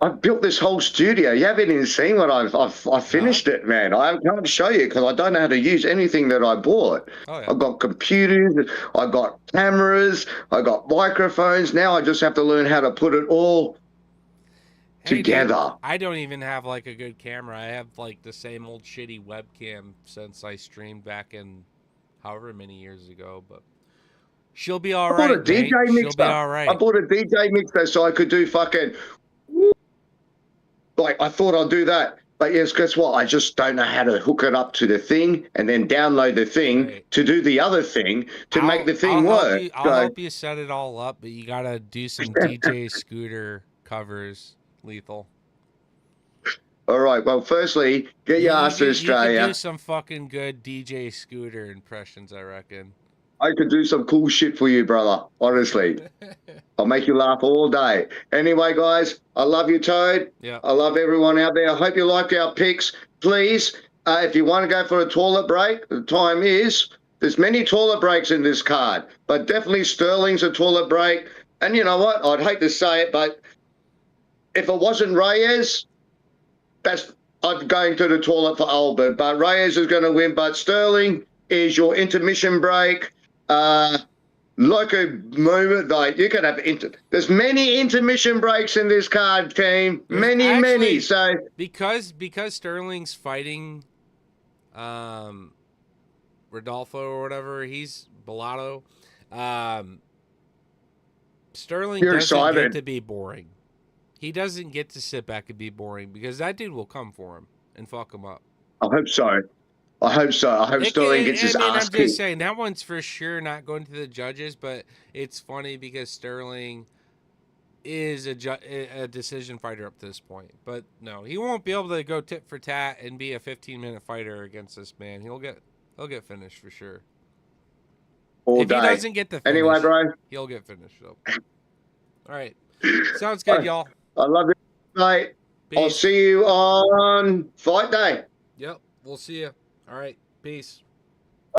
I've built this whole studio. You haven't even seen what I've finished it, man. I can't show you because I don't know how to use anything that I bought. Oh, yeah. I've got computers, I've got cameras, I've got microphones. Now I just have to learn how to put it all together. Dude, I don't even have like a good camera. I have like the same old shitty webcam since I streamed back in however many years ago, but she'll be all right. I bought a DJ mixer. She'll be all right. I bought a DJ mixer so I could do fucking... Like, I thought I'd do that. But yes, guess what? I just don't know how to hook it up to the thing and then download the thing to do the other thing to make the thing work. I'll help you set it all up, but you got to do some DJ Scooter covers, Lethal. All right. Well, firstly, get your ass to Australia. You can do some fucking good DJ Scooter impressions, I reckon. I could do some cool shit for you, brother. Honestly. I'll make you laugh all day. Anyway, guys, I love you, Toad. Yeah. I love everyone out there. I hope you liked our picks. Please, if you want to go for a toilet break, the time is. There's many toilet breaks in this card, but definitely Sterling's a toilet break. And you know what? I'd hate to say it, but if it wasn't Reyes, I'm going to the toilet for Ulberg. But Reyes is going to win. But Sterling is your intermission break. Like a moment, like you can have there's many intermission breaks in this card team. Many. So because Sterling's fighting Rodolfo or whatever, he's Bellato. Sterling doesn't get to be boring. He doesn't get to sit back and be boring because that dude will come for him and fuck him up. I hope so. I hope Sterling gets his ass I'm kicked. just saying, that one's for sure not going to the judges, but it's funny because Sterling is a decision fighter up to this point. But no, he won't be able to go tit for tat and be a 15-minute fighter against this man. He'll get finished for sure. All if day. He doesn't get the finish, anyway, bro, he'll get finished. So. All right. Sounds good, y'all. I love you, mate. Peace. I'll see you on fight day. Yep, we'll see you. All right, peace.